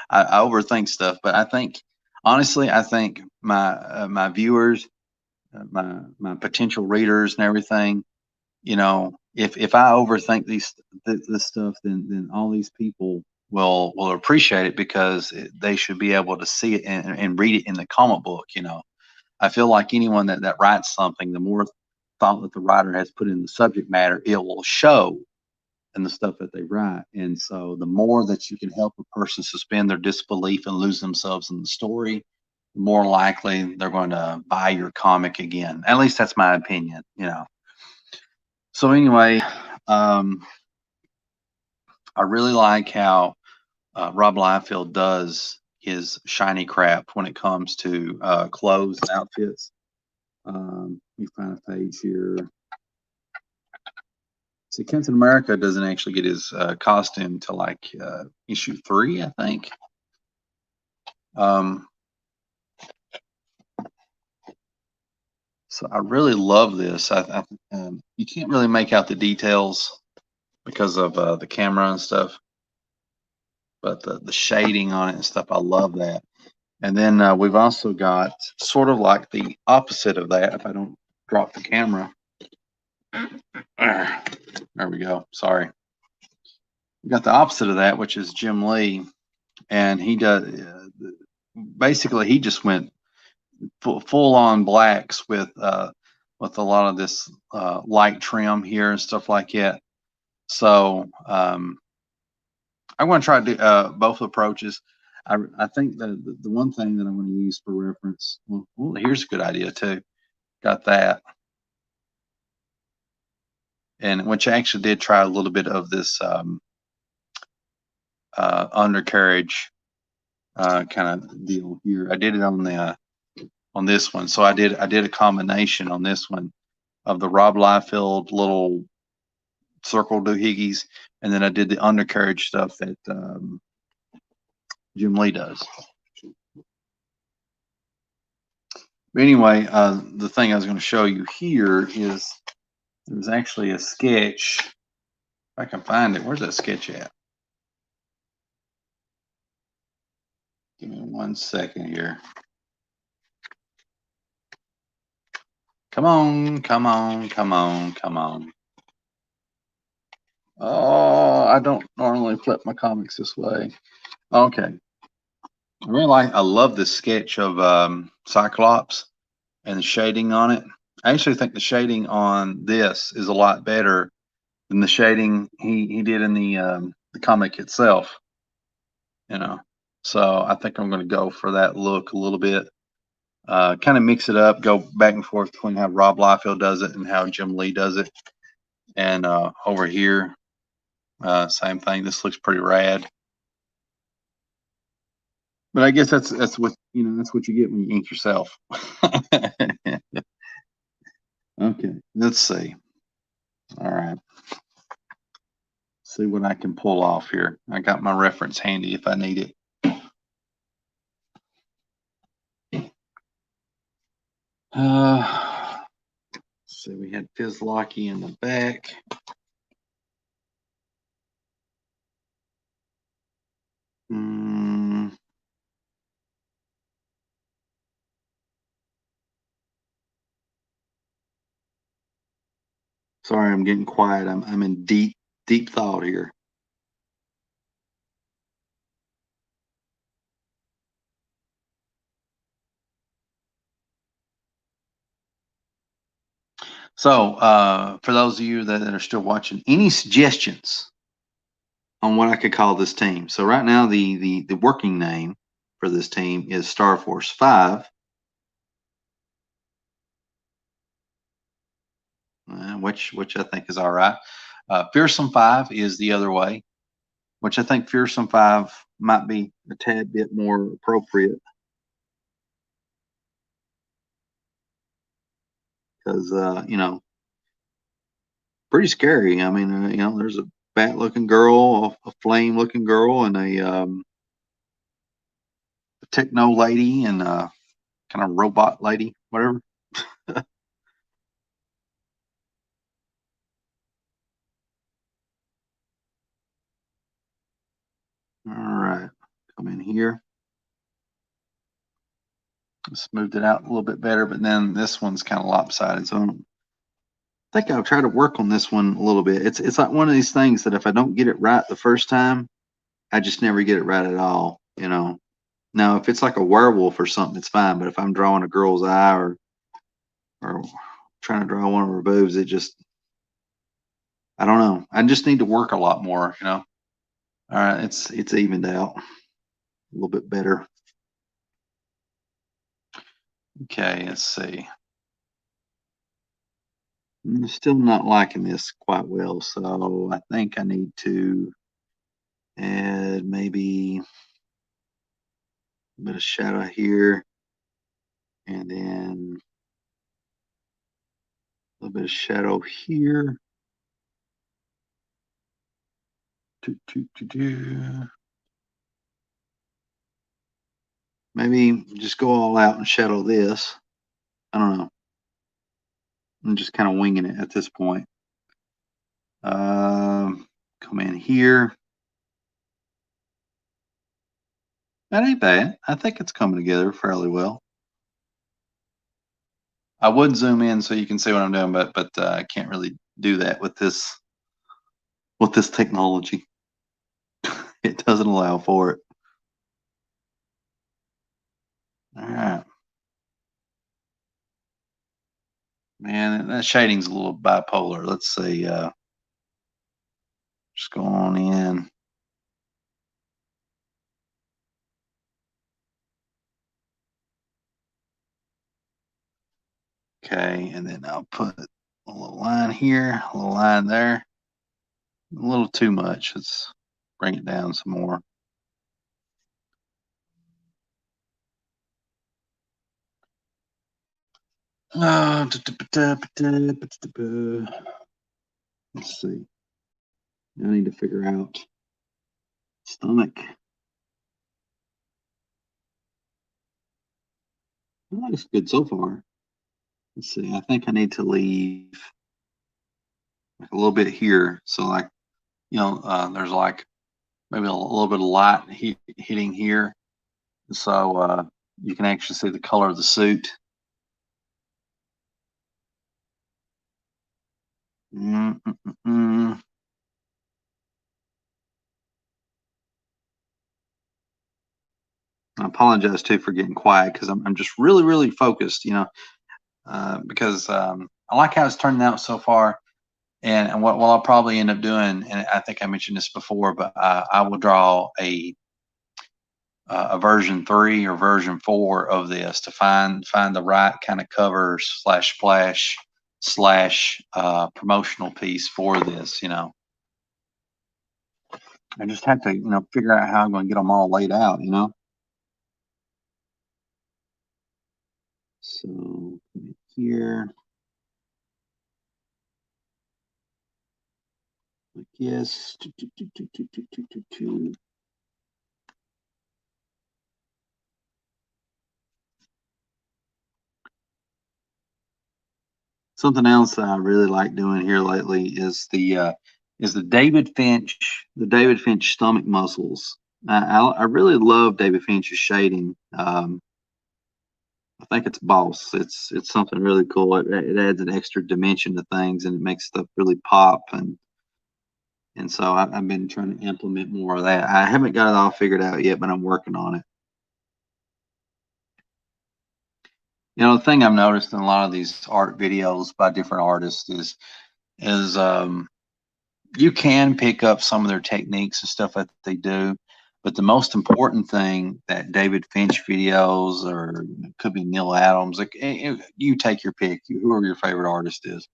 S1: I overthink stuff, but I think, honestly, I think my viewers, my potential readers and everything, if I overthink this stuff, then all these people will appreciate it, because they should be able to see it and read it in the comic book. I feel like anyone that writes something, the more thought that the writer has put in the subject matter, it will show in the stuff that they write. And so the more that you can help a person suspend their disbelief and lose themselves in the story, the more likely they're going to buy your comic again. At least that's my opinion. So anyway, I really like how Rob Liefeld does his shiny crap when it comes to clothes and outfits. Let me find a page here. See, Captain America doesn't actually get his costume till like issue 3, I think. So I really love this. You can't really make out the details because of the camera and stuff, but the shading on it and stuff, I love that. And then we've also got sort of like the opposite of that. If I don't drop the camera, there we go. Sorry. We got the opposite of that, which is Jim Lee, and he does basically, he just went full on blacks with a lot of this light trim here and stuff like that. So I'm going to try to do both approaches. I think that the one thing that I'm going to use for reference, well, here's a good idea too. Got that. And which I actually did try a little bit of this undercarriage kind of deal here. I did it on this one. So I did a combination on this one of the Rob Liefeld little circle doohickeys, and then I did the undercarriage stuff that Jim Lee does. But anyway, the thing I was going to show you here is there's actually a sketch. If I can find it, where's that sketch at? Give me 1 second here. Come on, come on, come on, come on. Oh, I don't normally flip my comics this way. Okay. I love this sketch of Cyclops and the shading on it. I actually think the shading on this is a lot better than the shading he did in the comic itself. So I think I'm going to go for that look a little bit. Kind of mix it up, go back and forth between how Rob Liefeld does it and how Jim Lee does it. And over here, same thing. This looks pretty rad. But I guess that's what that's what you get when you ink yourself. Okay, let's see. All right. see what I can pull off here. I got my reference handy if I need it. So we had Fizlocky in the back. Sorry, I'm getting quiet. I'm in deep thought here. So, for those of you that are still watching, any suggestions on what I could call this team? So right now, the working name for this team is Star Force 5, which I think is all right. Fearsome 5 is the other way, which I think Fearsome 5 might be a tad bit more appropriate because you know, pretty scary. I mean, you know, there's a bat-looking girl, a flame-looking girl, and a techno lady and a kind of robot lady, whatever. All right, come in here. Smoothed it out a little bit better, but then this one's kind of lopsided. So I think I'll try to work on this one a little bit. It's like one of these things that if I don't get it right the first time, I just never get it right at all. You know. Now, if it's like a werewolf or something, it's fine. But if I'm drawing a girl's eye or trying to draw one of her boobs, it just I don't know. I just need to work a lot more. You know. All right, it's evened out a little bit better. Okay, let's see. I'm still not liking this quite well, so I think I need to add maybe a bit of shadow here, and then a little bit of shadow here. Maybe just go all out and shadow this. I don't know. I'm just kind of winging it at this point. Come in here. That ain't bad. I think it's coming together fairly well. I would zoom in so you can see what I'm doing, but I can't really do that with this technology. It doesn't allow for it. All right. Man, that shading's a little bipolar. Let's see. Just go on in. Okay, and then I'll put a little line here, a little line there. A little too much. Let's bring it down some more. Let's see. I need to figure out stomach. Well, that's good so far. Let's see. I think I need to leave like a little bit here. So like, you know, there's like maybe a little bit of light hitting here. So you can actually see the color of the suit. I apologize too for getting quiet because I'm just really focused, you know, because I like how it's turning out so far. And what I'll probably end up doing, and I think I mentioned this before, but I will draw a version 3 or version 4 of this to find the right kind of cover slash splash slash promotional piece for this. You know, I just have to figure out how I'm going to get them all laid out. You know, so here, Yes. Something else that I really like doing here lately is the David Finch stomach muscles. I really love David Finch's shading. I think it's boss. It's something really cool. It adds an extra dimension to things, and it makes stuff really pop. And so I've been trying to implement more of that. I haven't got it all figured out yet, but I'm working on it. You know, the thing I've noticed in a lot of these art videos by different artists is you can pick up some of their techniques and stuff that they do, but the most important thing that David Finch videos, or it could be Neil Adams, like you take your pick, whoever your favorite artist is.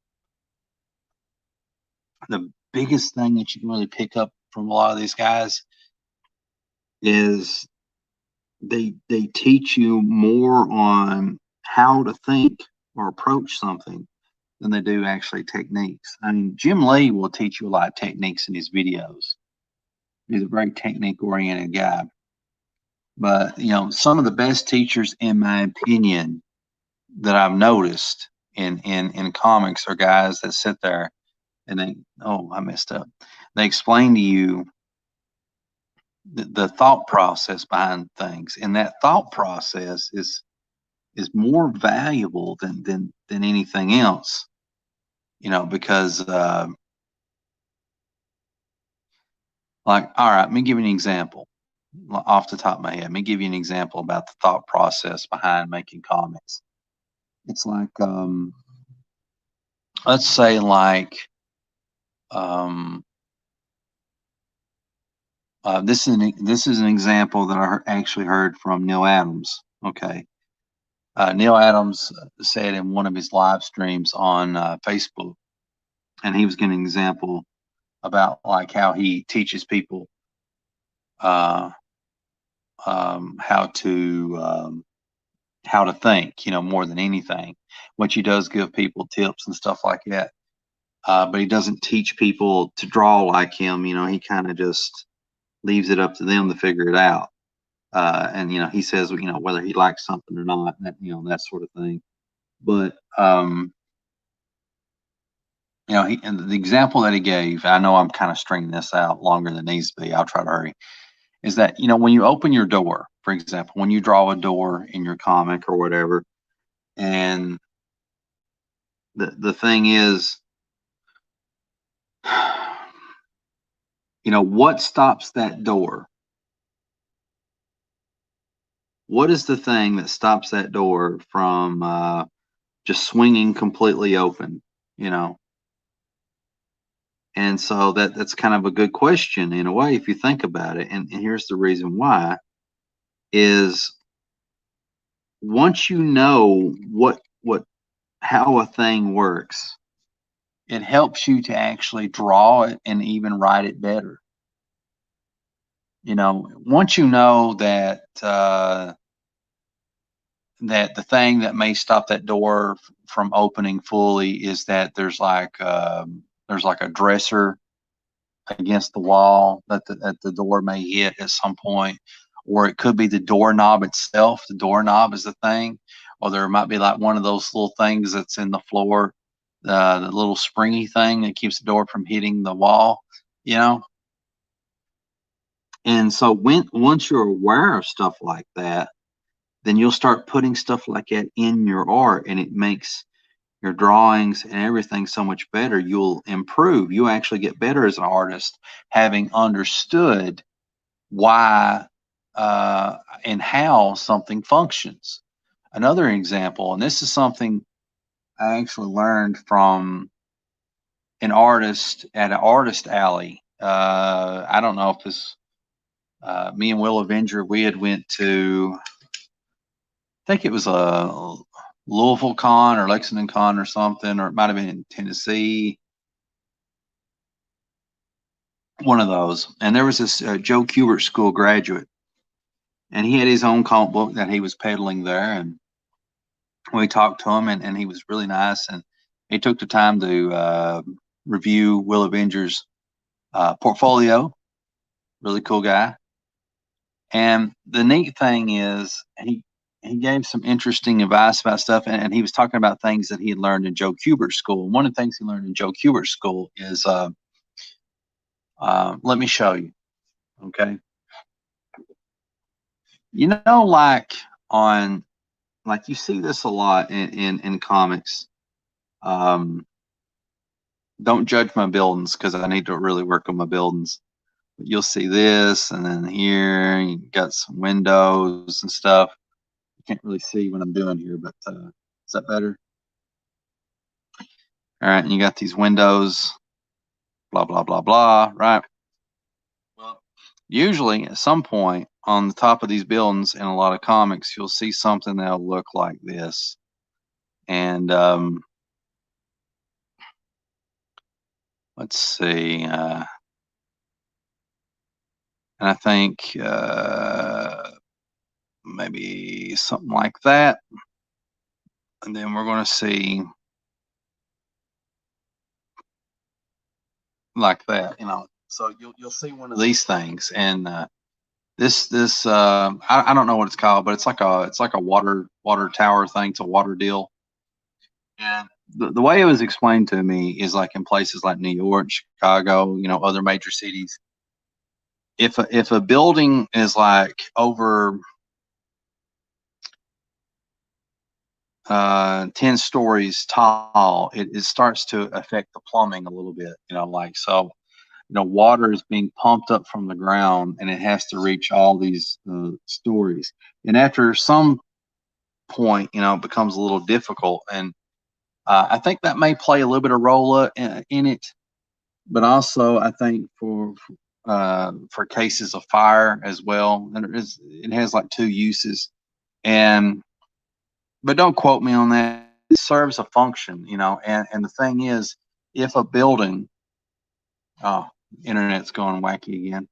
S1: The biggest thing that you can really pick up from a lot of these guys is they teach you more on how to think or approach something than they do actually techniques. I mean, Jim Lee will teach you a lot of techniques in his videos. He's a very technique oriented guy. But you know, some of the best teachers, in my opinion, that I've noticed in comics are guys that sit there and they, oh, I messed up. They explain to you the thought process behind things, and that thought process is more valuable than anything else. You know, because like, all right, let me give you an example off the top of my head. Let me give you an example about the thought process behind making comics. It's like, let's say, like, um, this is an example that I actually heard from Neil Adams. Okay, Neil Adams said in one of his live streams on Facebook, and he was giving an example about like how he teaches people uh, how to think, you know, more than anything. What he does give people tips and stuff like that, but he doesn't teach people to draw like him. You know, he kind of just leaves it up to them to figure it out. And you know, he says, you know, whether he likes something or not, that, you know, that sort of thing. But you know, and the example that he gave, I know I'm kind of stringing this out longer than needs to be. I'll try to hurry. Is that, you know, when you open your door, for example, when you draw a door in your comic or whatever, and the thing is, you know, what stops that door? What is the thing that stops that door from just swinging completely open? You know, and so that's kind of a good question in a way if you think about it. And here's the reason why: is once you know what how a thing works, it helps you to actually draw it and even write it better. You know, once you know that the thing that may stop that door from opening fully is that there's like a dresser against the wall that the door may hit at some point, or it could be the doorknob itself. The doorknob is the thing, or there might be like one of those little things that's in the floor, the little springy thing that keeps the door from hitting the wall. You know, and so once you're aware of stuff like that, then you'll start putting stuff like that in your art, and it makes your drawings and everything so much better. You'll improve. You actually get better as an artist having understood why and how something functions. Another example, and this is something I actually learned from an artist at an artist alley. I don't know if this me and Will Avenger, we had went to, I think it was a Louisville Con or Lexington Con or something, or it might have been in Tennessee, one of those. And there was this Joe Kubert School graduate, and he had his own comic book that he was peddling there. And we talked to him, and he was really nice, and he took the time to review Will Avenger's portfolio. Really cool guy. And the neat thing is he gave some interesting advice about stuff, and he was talking about things that he had learned in Joe Kubert's school. And one of the things he learned in Joe Kubert's school is, let me show you. Okay. You know, like you see this a lot in comics. Don't judge my buildings because I need to really work on my buildings. But you'll see this, and then here you got some windows and stuff. You can't really see what I'm doing here, but is that better? All right, and you got these windows, blah, blah, blah, blah, right? Well, usually at some point on the top of these buildings in a lot of comics, you'll see something that'll look like this. And let's see. And I think maybe something like that. And then we're going to see like that, you know. So you'll see one of these things, and this I don't know what it's called, but it's like a water tower thing. It's a water deal. And the way it was explained to me is like in places like New York, Chicago, you know, other major cities. If a building is like over 10 stories tall, it starts to affect the plumbing a little bit, you know, like so, you know, water is being pumped up from the ground and it has to reach all these stories. And after some point, you know, it becomes a little difficult. And I think that may play a little bit of role in it, but also I think for cases of fire as well, and it has like two uses. And but don't quote me on that. It serves a function, you know. And the thing is, if a building, oh, internet's going wacky again.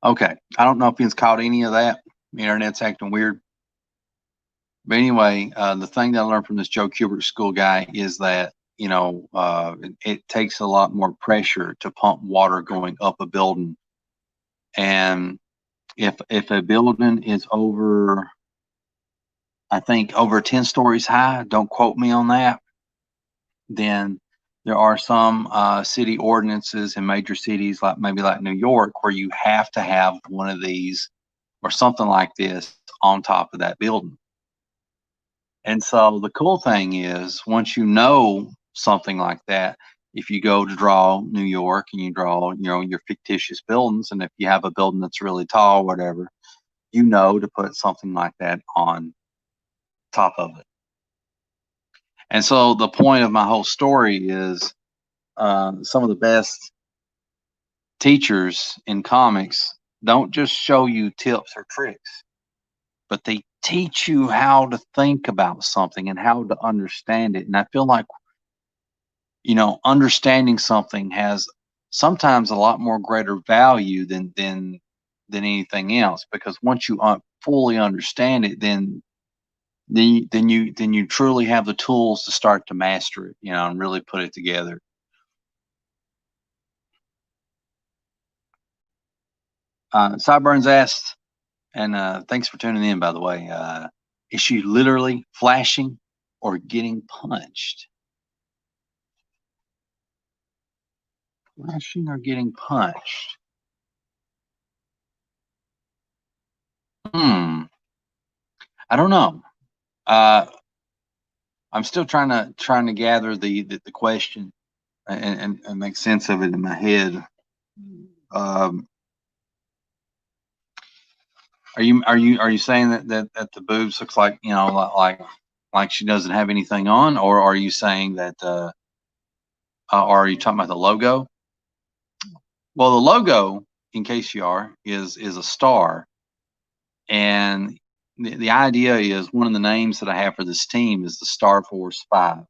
S1: Okay, I don't know if it's caught any of that. The internet's acting weird. But anyway, the thing that I learned from this Joe Kubert school guy is that, you know, it takes a lot more pressure to pump water going up a building. And if a building is over, I think over 10 stories high, don't quote me on that, then there are some city ordinances in major cities, like maybe like New York, where you have to have one of these or something like this on top of that building. And so the cool thing is, once you know something like that, if you go to draw New York and you draw, you know, your fictitious buildings, and if you have a building that's really tall, whatever, you know to put something like that on top of it. And so the point of my whole story is some of the best teachers in comics don't just show you tips or tricks, but they teach you how to think about something and how to understand it. And I feel like, you know, understanding something has sometimes a lot more greater value than anything else, because once you fully understand it, then you truly have the tools to start to master it, you know, and really put it together. Sideburns asked, and thanks for tuning in, by the way. Is she literally flashing or getting punched? Flashing or getting punched? Hmm. I don't know. Uh, I'm still trying to gather the question and make sense of it in my head. Um, are you saying that the boobs looks like, you know, like she doesn't have anything on, or are you saying that or are you talking about the logo? Well, the logo, in case you are, is a star, and the idea is one of the names that I have for this team is the Star Force 5.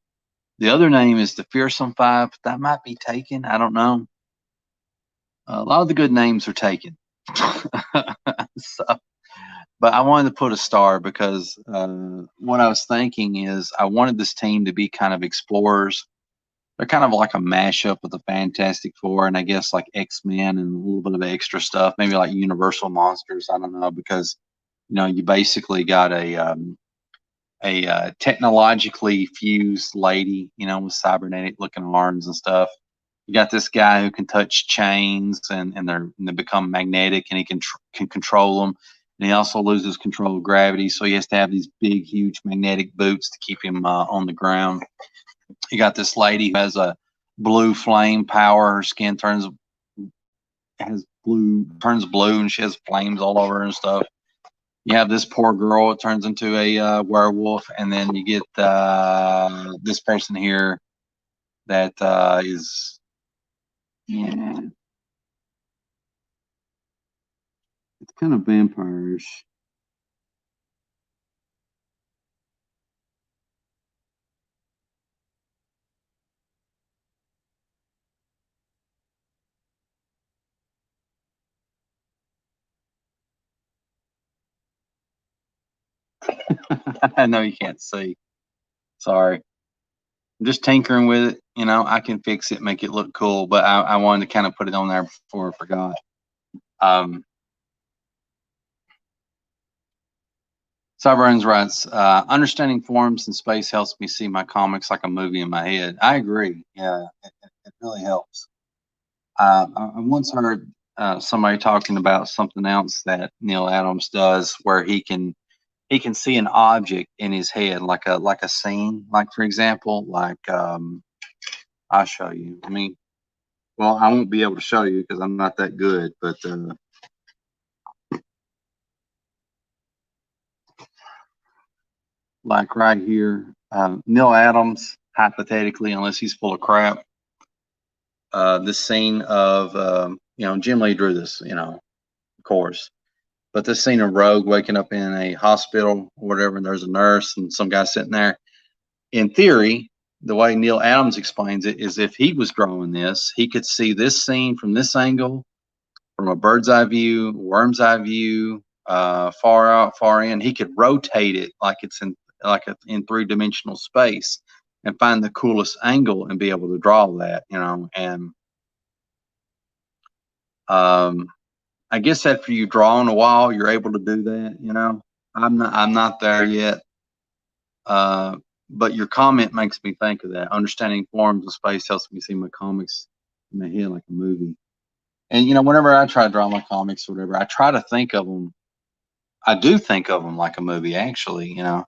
S1: The other name is the Fearsome 5. That might be taken. I don't know. A lot of the good names are taken. So, but I wanted to put a star because what I was thinking is I wanted this team to be kind of explorers. They're kind of like a mashup of the Fantastic Four and I guess like X-Men and a little bit of extra stuff, maybe like Universal Monsters. I don't know because you basically got a technologically fused lady, with cybernetic looking arms and stuff. You got this guy who can touch chains and they become magnetic and he can control them. And he also loses control of gravity, so he has to have these big, huge magnetic boots to keep him on the ground. You got this lady who has a blue flame power. Her skin turns blue, and she has flames all over her and stuff. You have this poor girl, it turns into a werewolf, and then you get this person here that is, yeah, it's kind of vampirish. I know you can't see. Sorry. I'm just tinkering with it. I can fix it, make it look cool, but I wanted to kind of put it on there before I forgot. Um, Cyburns writes, understanding forms in space helps me see my comics like a movie in my head. I agree. Yeah, it really helps. I once heard somebody talking about something else that Neil Adams does, where he can see an object in his head, like a scene. Like for example, I'll show you. Well, I won't be able to show you because I'm not that good, but like right here, Neil Adams, hypothetically, unless he's full of crap, this scene of Jim Lee drew this, of course, but this scene of Rogue waking up in a hospital or whatever, and there's a nurse and some guy sitting there. In theory, the way Neil Adams explains it is if he was drawing this, he could see this scene from this angle, from a bird's eye view, worm's eye view, far out, far in. He could rotate it like it's in 3-dimensional space and find the coolest angle and be able to draw that, and um, I guess after you draw on a wall, you're able to do that. I'm not there yet. Uh, but your comment makes me think of that. Understanding forms of space helps me see my comics in my head like a movie. And whenever I try to draw my comics or whatever, I try to think of them. I do think of them like a movie, actually. I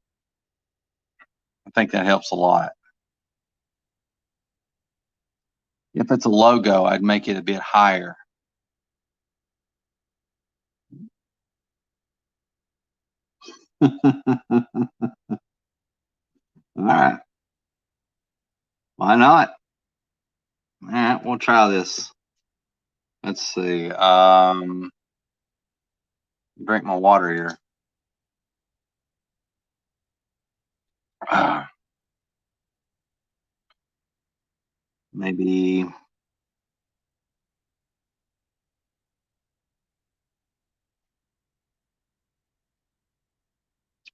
S1: think that helps a lot. If it's a logo, I'd make it a bit higher. All right. Why not? All right, we'll try this. Let's see. Drink my water here. Maybe it's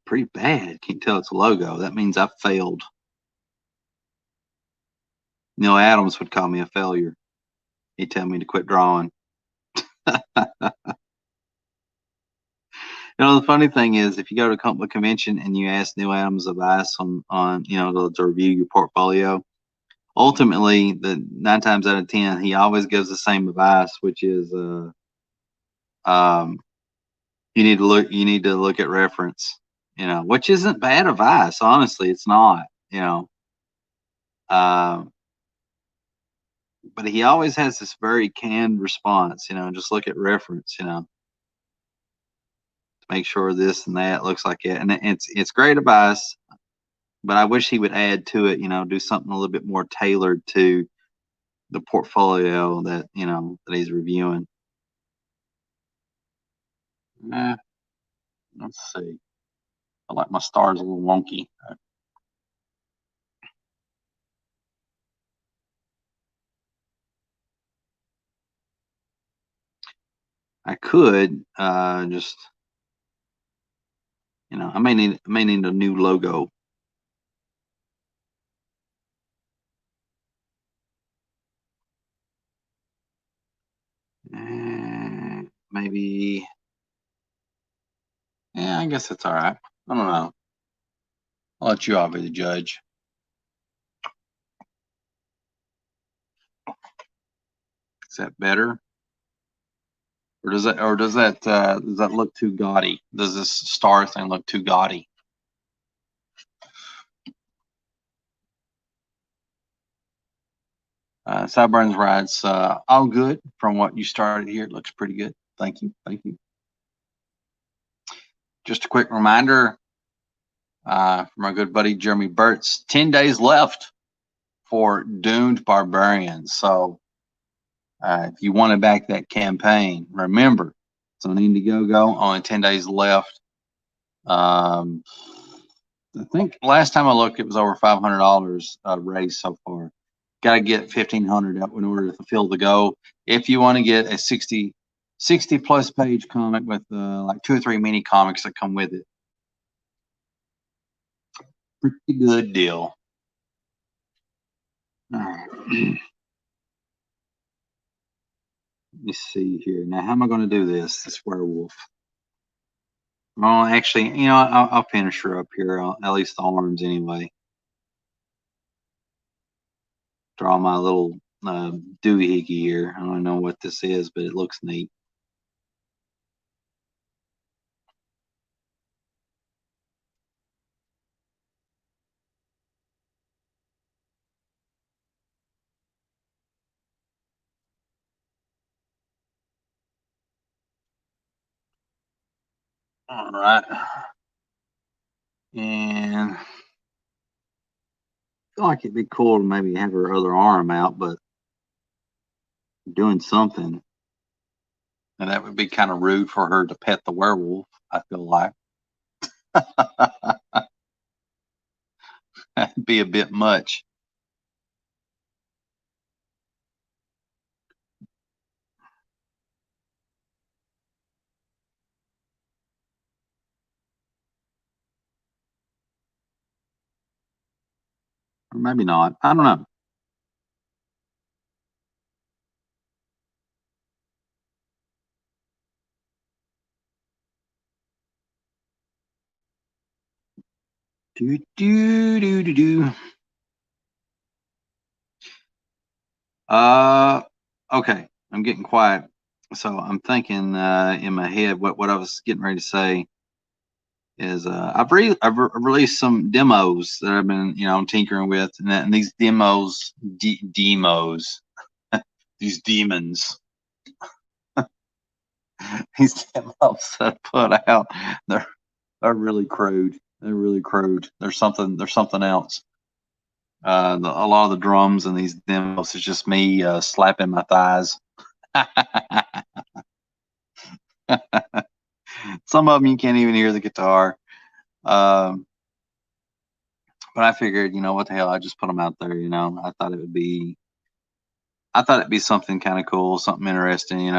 S1: pretty bad. Can't tell it's a logo. That means I failed. Neil Adams would call me a failure. He'd tell me to quit drawing. The funny thing is, if you go to a comic book convention and you ask Neil Adams advice on to review your portfolio, ultimately, the 9 times out of 10, he always gives the same advice, which is, um, you need to look at reference, which isn't bad advice. Honestly, it's not, uh, but he always has this very canned response, just look at reference, to make sure this and that looks like it, and it's great advice. But I wish he would add to it, do something a little bit more tailored to the portfolio that he's reviewing. Let's see. I like my stars a little wonky. I could just, I may need a new logo. Maybe, yeah, I guess that's all right. I don't know. I'll let you all be the judge. Is that better? Or does that look too gaudy? Does this star thing look too gaudy? Sideburns writes, all good from what you started here. It looks pretty good. Thank you. Thank you. Just a quick reminder from our good buddy Jeremy Burt's 10 days left for Doomed Barbarians. So if you want to back that campaign, remember, it's on Indiegogo, only 10 days left. I think last time I looked, it was over $500 raised so far. Got to get 1,500 up in order to fulfill the goal. If you want to get a 60 plus page comic with like 2 or 3 mini comics that come with it, pretty good deal. All right. Let me see here. Now, how am I going to do this werewolf? Well, actually, I'll finish her up here, at least the arms anyway. Draw my little doohickey here. I don't know what this is, but it looks neat. All right. And I feel like it'd be cool to maybe have her other arm out, but doing something. And that would be kind of rude for her to pet the werewolf, I feel like. That'd be a bit much. Or maybe not. I don't know. Do, do, do, do, do. Okay. I'm getting quiet. So I'm thinking in my head what I was getting ready to say is I've released some demos that I've been tinkering with, and these demos these demons these demos that I put out, they're really crude. They're really crude. There's something else. A lot of the drums in these demos is just me slapping my thighs. Some of them you can't even hear the guitar. Um, but I figured, what the hell? I just put them out there. I thought it'd be something kind of cool, something interesting.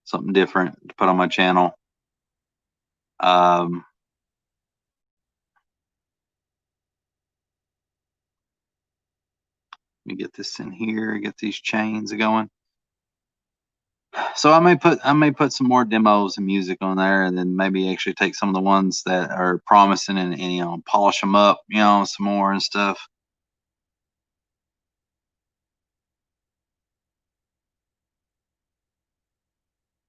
S1: Something different to put on my channel. Um, Let me get this in here. Get these chains going. So I may put some more demos and music on there, and then maybe actually take some of the ones that are promising and polish them up, some more and stuff.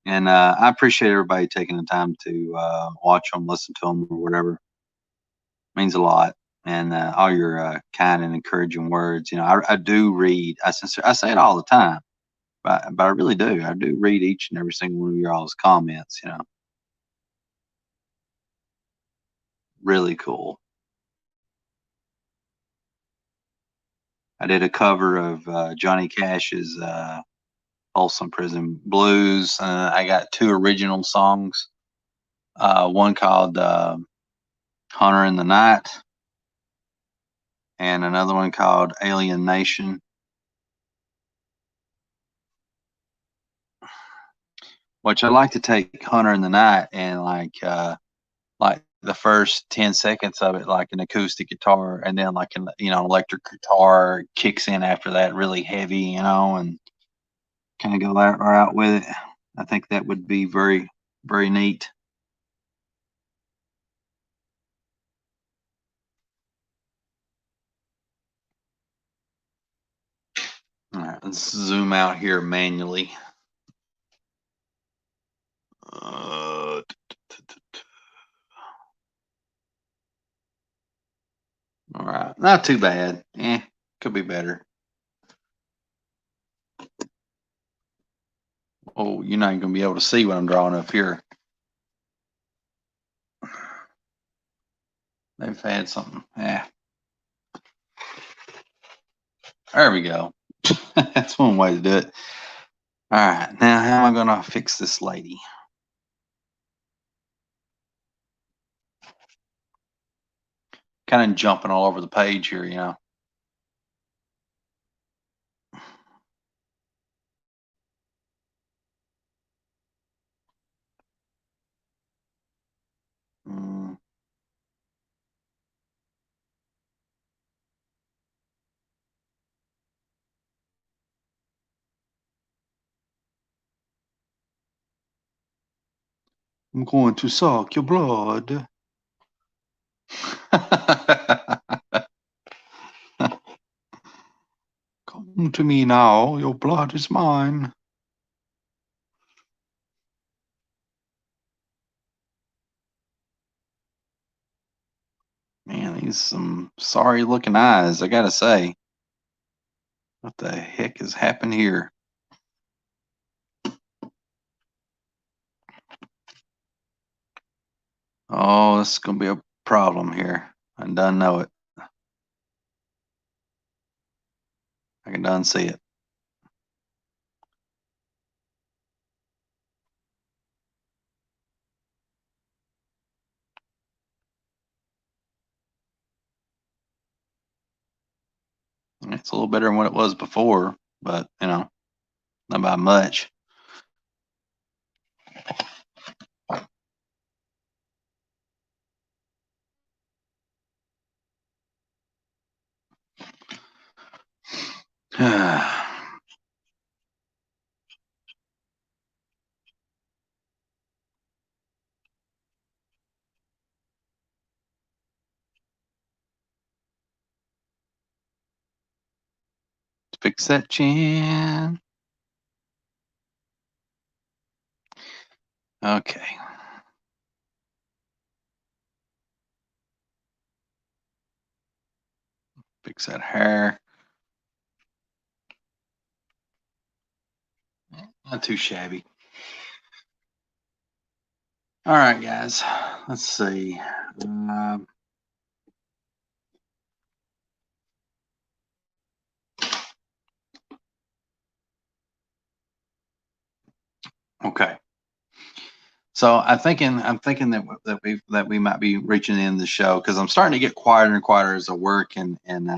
S1: And I appreciate everybody taking the time to watch them, listen to them, or whatever. It means a lot. And all your kind and encouraging words. I do read. I say it all the time, but I really do. I do read each and every single one of your all's comments. Really cool. I did a cover of Johnny Cash's Folsom Prison Blues. I got 2 original songs. One called Hunter in the Night, and another one called Alien Nation. which I like to take Hunter in the Night and like the first 10 seconds of it like an acoustic guitar, and then like an an electric guitar kicks in after that really heavy, and kind of go that route with it. I think that would be very, very neat. All right, let's zoom out here manually. All right, not too bad. Could be better. Oh, you're not going to be able to see what I'm drawing up here. They've had something. Yeah. There we go. That's one way to do it. All right, now how am I going to fix this lady? Kind of jumping all over the page here. Mm. I'm going to suck your blood. Come to me now, your blood is mine. Man, these some sorry looking eyes, I gotta say. What the heck has happened here? Oh, this is gonna be a problem here. I done know it. I can done see it. It's a little better than what it was before, but not by much. Fix that chin. Okay. Fix that hair. Not too shabby. All right, guys. Let's see. Okay. So I'm thinking that we might be reaching the end of the show because I'm starting to get quieter and quieter as I work, and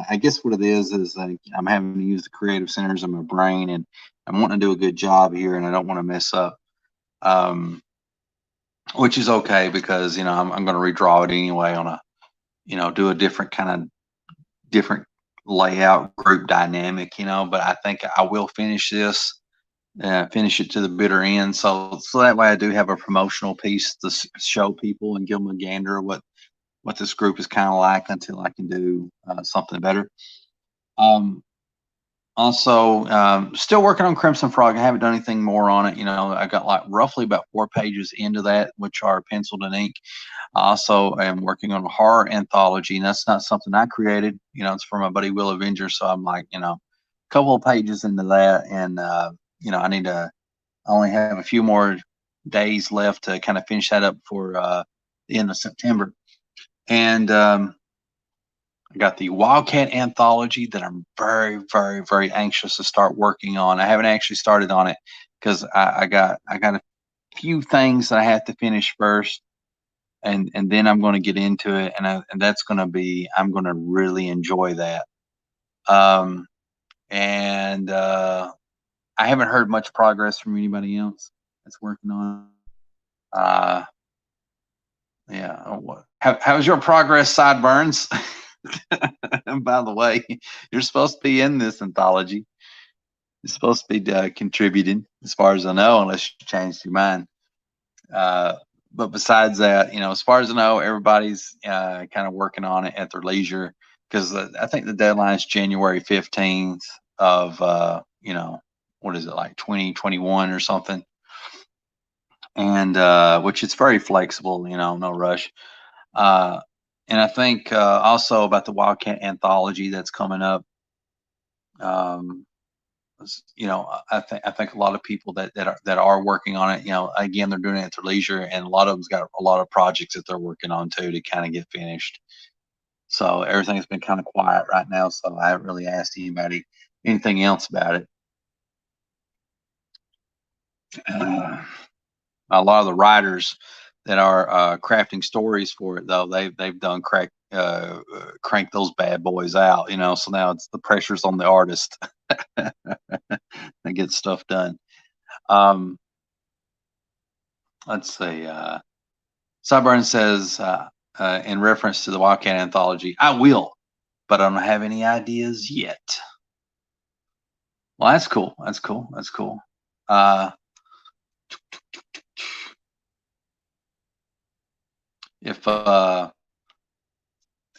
S1: I guess what it is like I'm having to use the creative centers of my brain, and I'm wanting to do a good job here, and I don't want to mess up, which is okay because I'm going to redraw it anyway on a do a different kind of different layout group dynamic, but I think I will finish this. Finish it to the bitter end. So that way I do have a promotional piece to show people and give them a gander of what this group is kind of like until I can do something better. Um, Also, still working on Crimson Frog. I haven't done anything more on it. I got like roughly about 4 pages into that, which are penciled and ink. I also am working on a horror anthology, and that's not something I created. It's from my buddy Will Avenger. So I'm like, a couple of pages into that, and I only have a few more days left to kind of finish that up for the end of September. And I got the Wildcat anthology that I'm very, very, very anxious to start working on. I haven't actually started on it because I got a few things that I have to finish first, and then I'm going to get into it, and that's going to be I'm going to really enjoy that. And I haven't heard much progress from anybody else. that's working on. Yeah. Oh, what? How's your progress, Sideburns? And by the way, you're supposed to be in this anthology. You're supposed to be contributing, as far as I know, unless you changed your mind. But besides that, as far as I know, everybody's kind of working on it at their leisure, because I think the deadline is January 15th of, what is it, like 2021 or something? And which is very flexible, no rush. And I think also about the Wildcat anthology that's coming up. I think a lot of people that are working on it, again, they're doing it at their leisure, and a lot of them's got a lot of projects that they're working on too to kind of get finished. So everything's been kind of quiet right now, so I haven't really asked anybody anything else about it. A lot of the writers that are crafting stories for it, though, they've done crank those bad boys out, so now it's the pressure's on the artist to get stuff done. Let's see. Sideburn says, in reference to the Wildcat anthology, I will, but I don't have any ideas yet. Well, that's cool. That's cool. That's cool.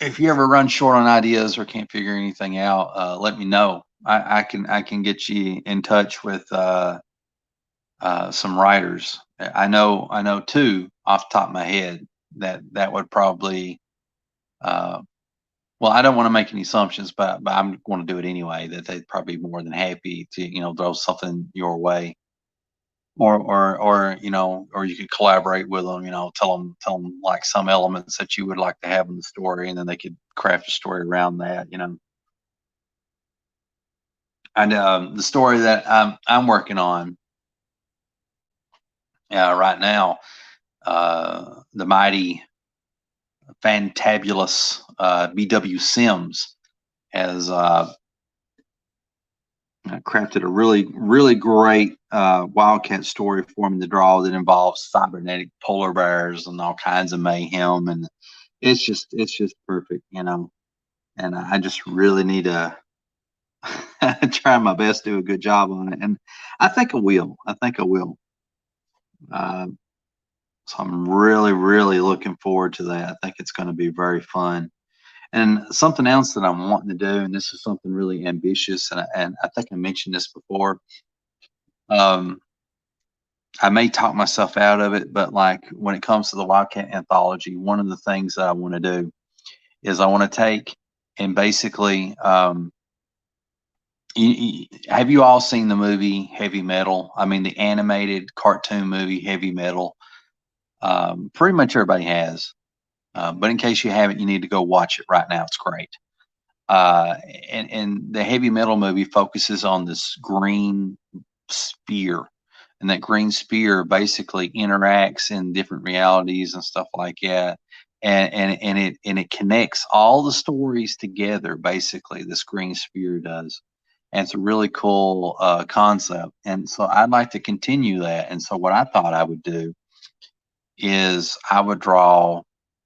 S1: If you ever run short on ideas or can't figure anything out, let me know. I can get you in touch with some writers. I know two off the top of my head that would probably. Well, I don't want to make any assumptions, but I'm going to do it anyway. That they'd probably be more than happy to throw something your way, or you could collaborate with them. Tell them like some elements that you would like to have in the story, and then they could craft a story around that. And the story that I'm working on right now, the mighty, fantabulous B.W. Sims has crafted a really, really great Wildcat story for me to draw that involves cybernetic polar bears and all kinds of mayhem, and it's just perfect, And I just really need to try my best to do a good job on it, and I think I will. So I'm really, really looking forward to that. I think it's going to be very fun. And something else that I'm wanting to do, and this is something really ambitious, and I think I mentioned this before. I may talk myself out of it, but like when it comes to the Wildcat anthology, one of the things that I want to do is I want to take and basically, have you all seen the movie Heavy Metal? I mean, the animated cartoon movie Heavy Metal. Pretty much everybody has. But in case you haven't, you need to go watch it right now. It's great. And the Heavy Metal movie focuses on this green spear, and that green spear basically interacts in different realities and stuff like that. And it connects all the stories together. Basically, this green spear does, and it's a really cool concept. And so I'd like to continue that. And so what I thought I would do is I would draw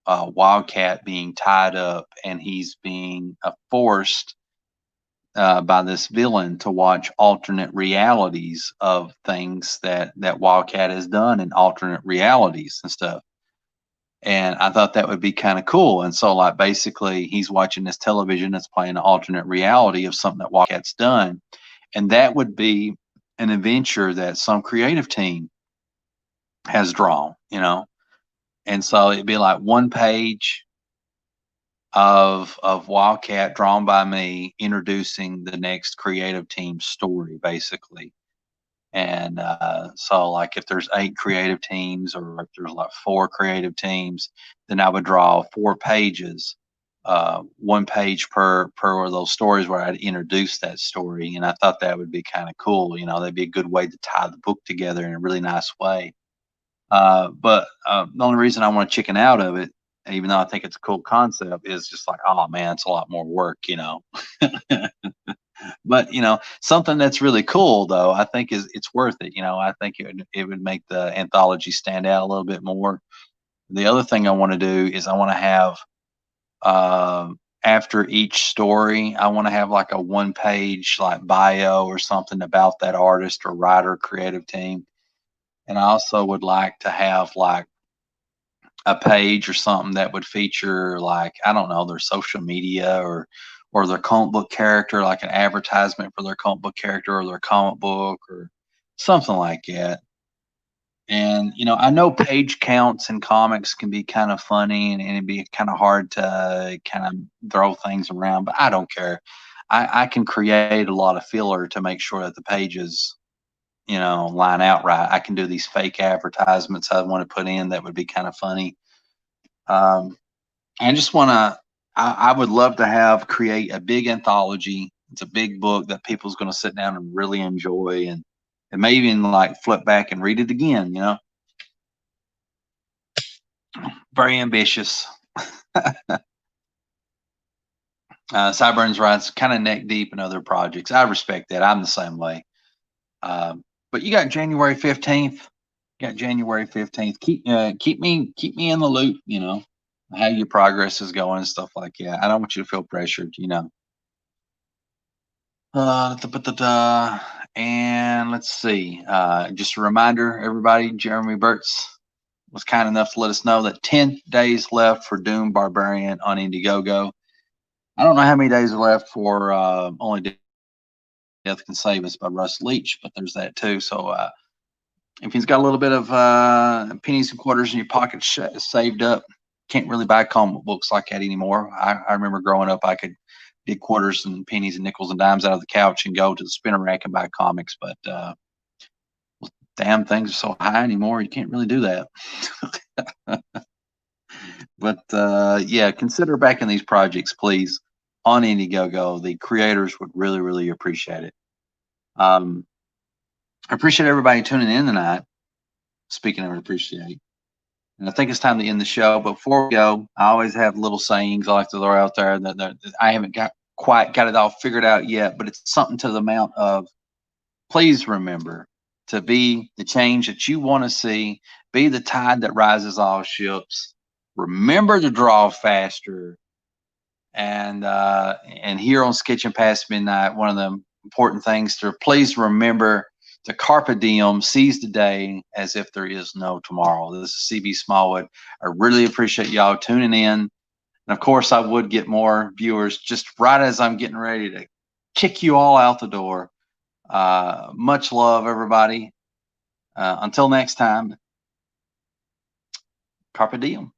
S1: Wildcat being tied up, and he's being forced by this villain to watch alternate realities of things that Wildcat has done in alternate realities and stuff. And I thought that would be kind of cool. And so, like, basically, he's watching this television that's playing an alternate reality of something that Wildcat's done, and that would be an adventure that some creative team has drawn, And so it'd be like one page of Wildcat drawn by me, introducing the next creative team story, basically. And so, like, if there's 8 creative teams, or if there's like 4 creative teams, then I would draw 4 pages, one page per of those stories where I'd introduce that story. And I thought that would be kind of cool. That'd be a good way to tie the book together in a really nice way. But the only reason I want to chicken out of it, even though I think it's a cool concept, is just like, oh man, it's a lot more work, But something that's really cool though, I think it's worth it. I think it would make the anthology stand out a little bit more. The other thing I want to do is I want to have after each story, I want to have like a 1-page like bio or something about that artist or writer creative team. And I also would like to have like a page or something that would feature like, I don't know, their social media or their comic book character, like an advertisement for their comic book character or their comic book or something like that. And I know page counts in comics can be kind of funny and it'd be kind of hard to kind of throw things around, but I don't care. I can create a lot of filler to make sure that the pages, line out right. I can do these fake advertisements I want to put in that would be kind of funny. I just want to. I would love to create a big anthology. It's a big book that people's going to sit down and really enjoy, and maybe even like flip back and read it again. Very ambitious. Sideburns writes kind of neck deep in other projects. I respect that. I'm the same way. But you got January 15th. Got January 15th. Keep me in the loop. How your progress is going and stuff like that. I don't want you to feel pressured. And let's see. Just a reminder, everybody. Jeremy Burtz was kind enough to let us know that 10 days left for Doom Barbarian on Indiegogo. I don't know how many days are left for Only Death Can Save Us by Russ Leach, but there's that too. So if he's got a little bit of pennies and quarters in your pocket saved up, can't really buy comic books like that anymore. I remember growing up, I could get quarters and pennies and nickels and dimes out of the couch and go to the spinner rack and buy comics, but damn, things are so high anymore, you can't really do that. But yeah, consider backing these projects, please, on Indiegogo. The creators would really, really appreciate it. I appreciate everybody tuning in tonight. Speaking of appreciate, and I think it's time to end the show. But before we go, I always have little sayings I like to throw out there that I haven't quite got it all figured out yet, but it's something to the amount of, please remember to be the change that you want to see, be the tide that rises all ships. Remember to draw faster. And here on Sketching Past Midnight, one of the important things to please remember to carpe diem, seize the day as if there is no tomorrow. This is CB Smallwood. I really appreciate y'all tuning in. And of course, I would get more viewers just right as I'm getting ready to kick you all out the door. Much love, everybody. Until next time, carpe diem.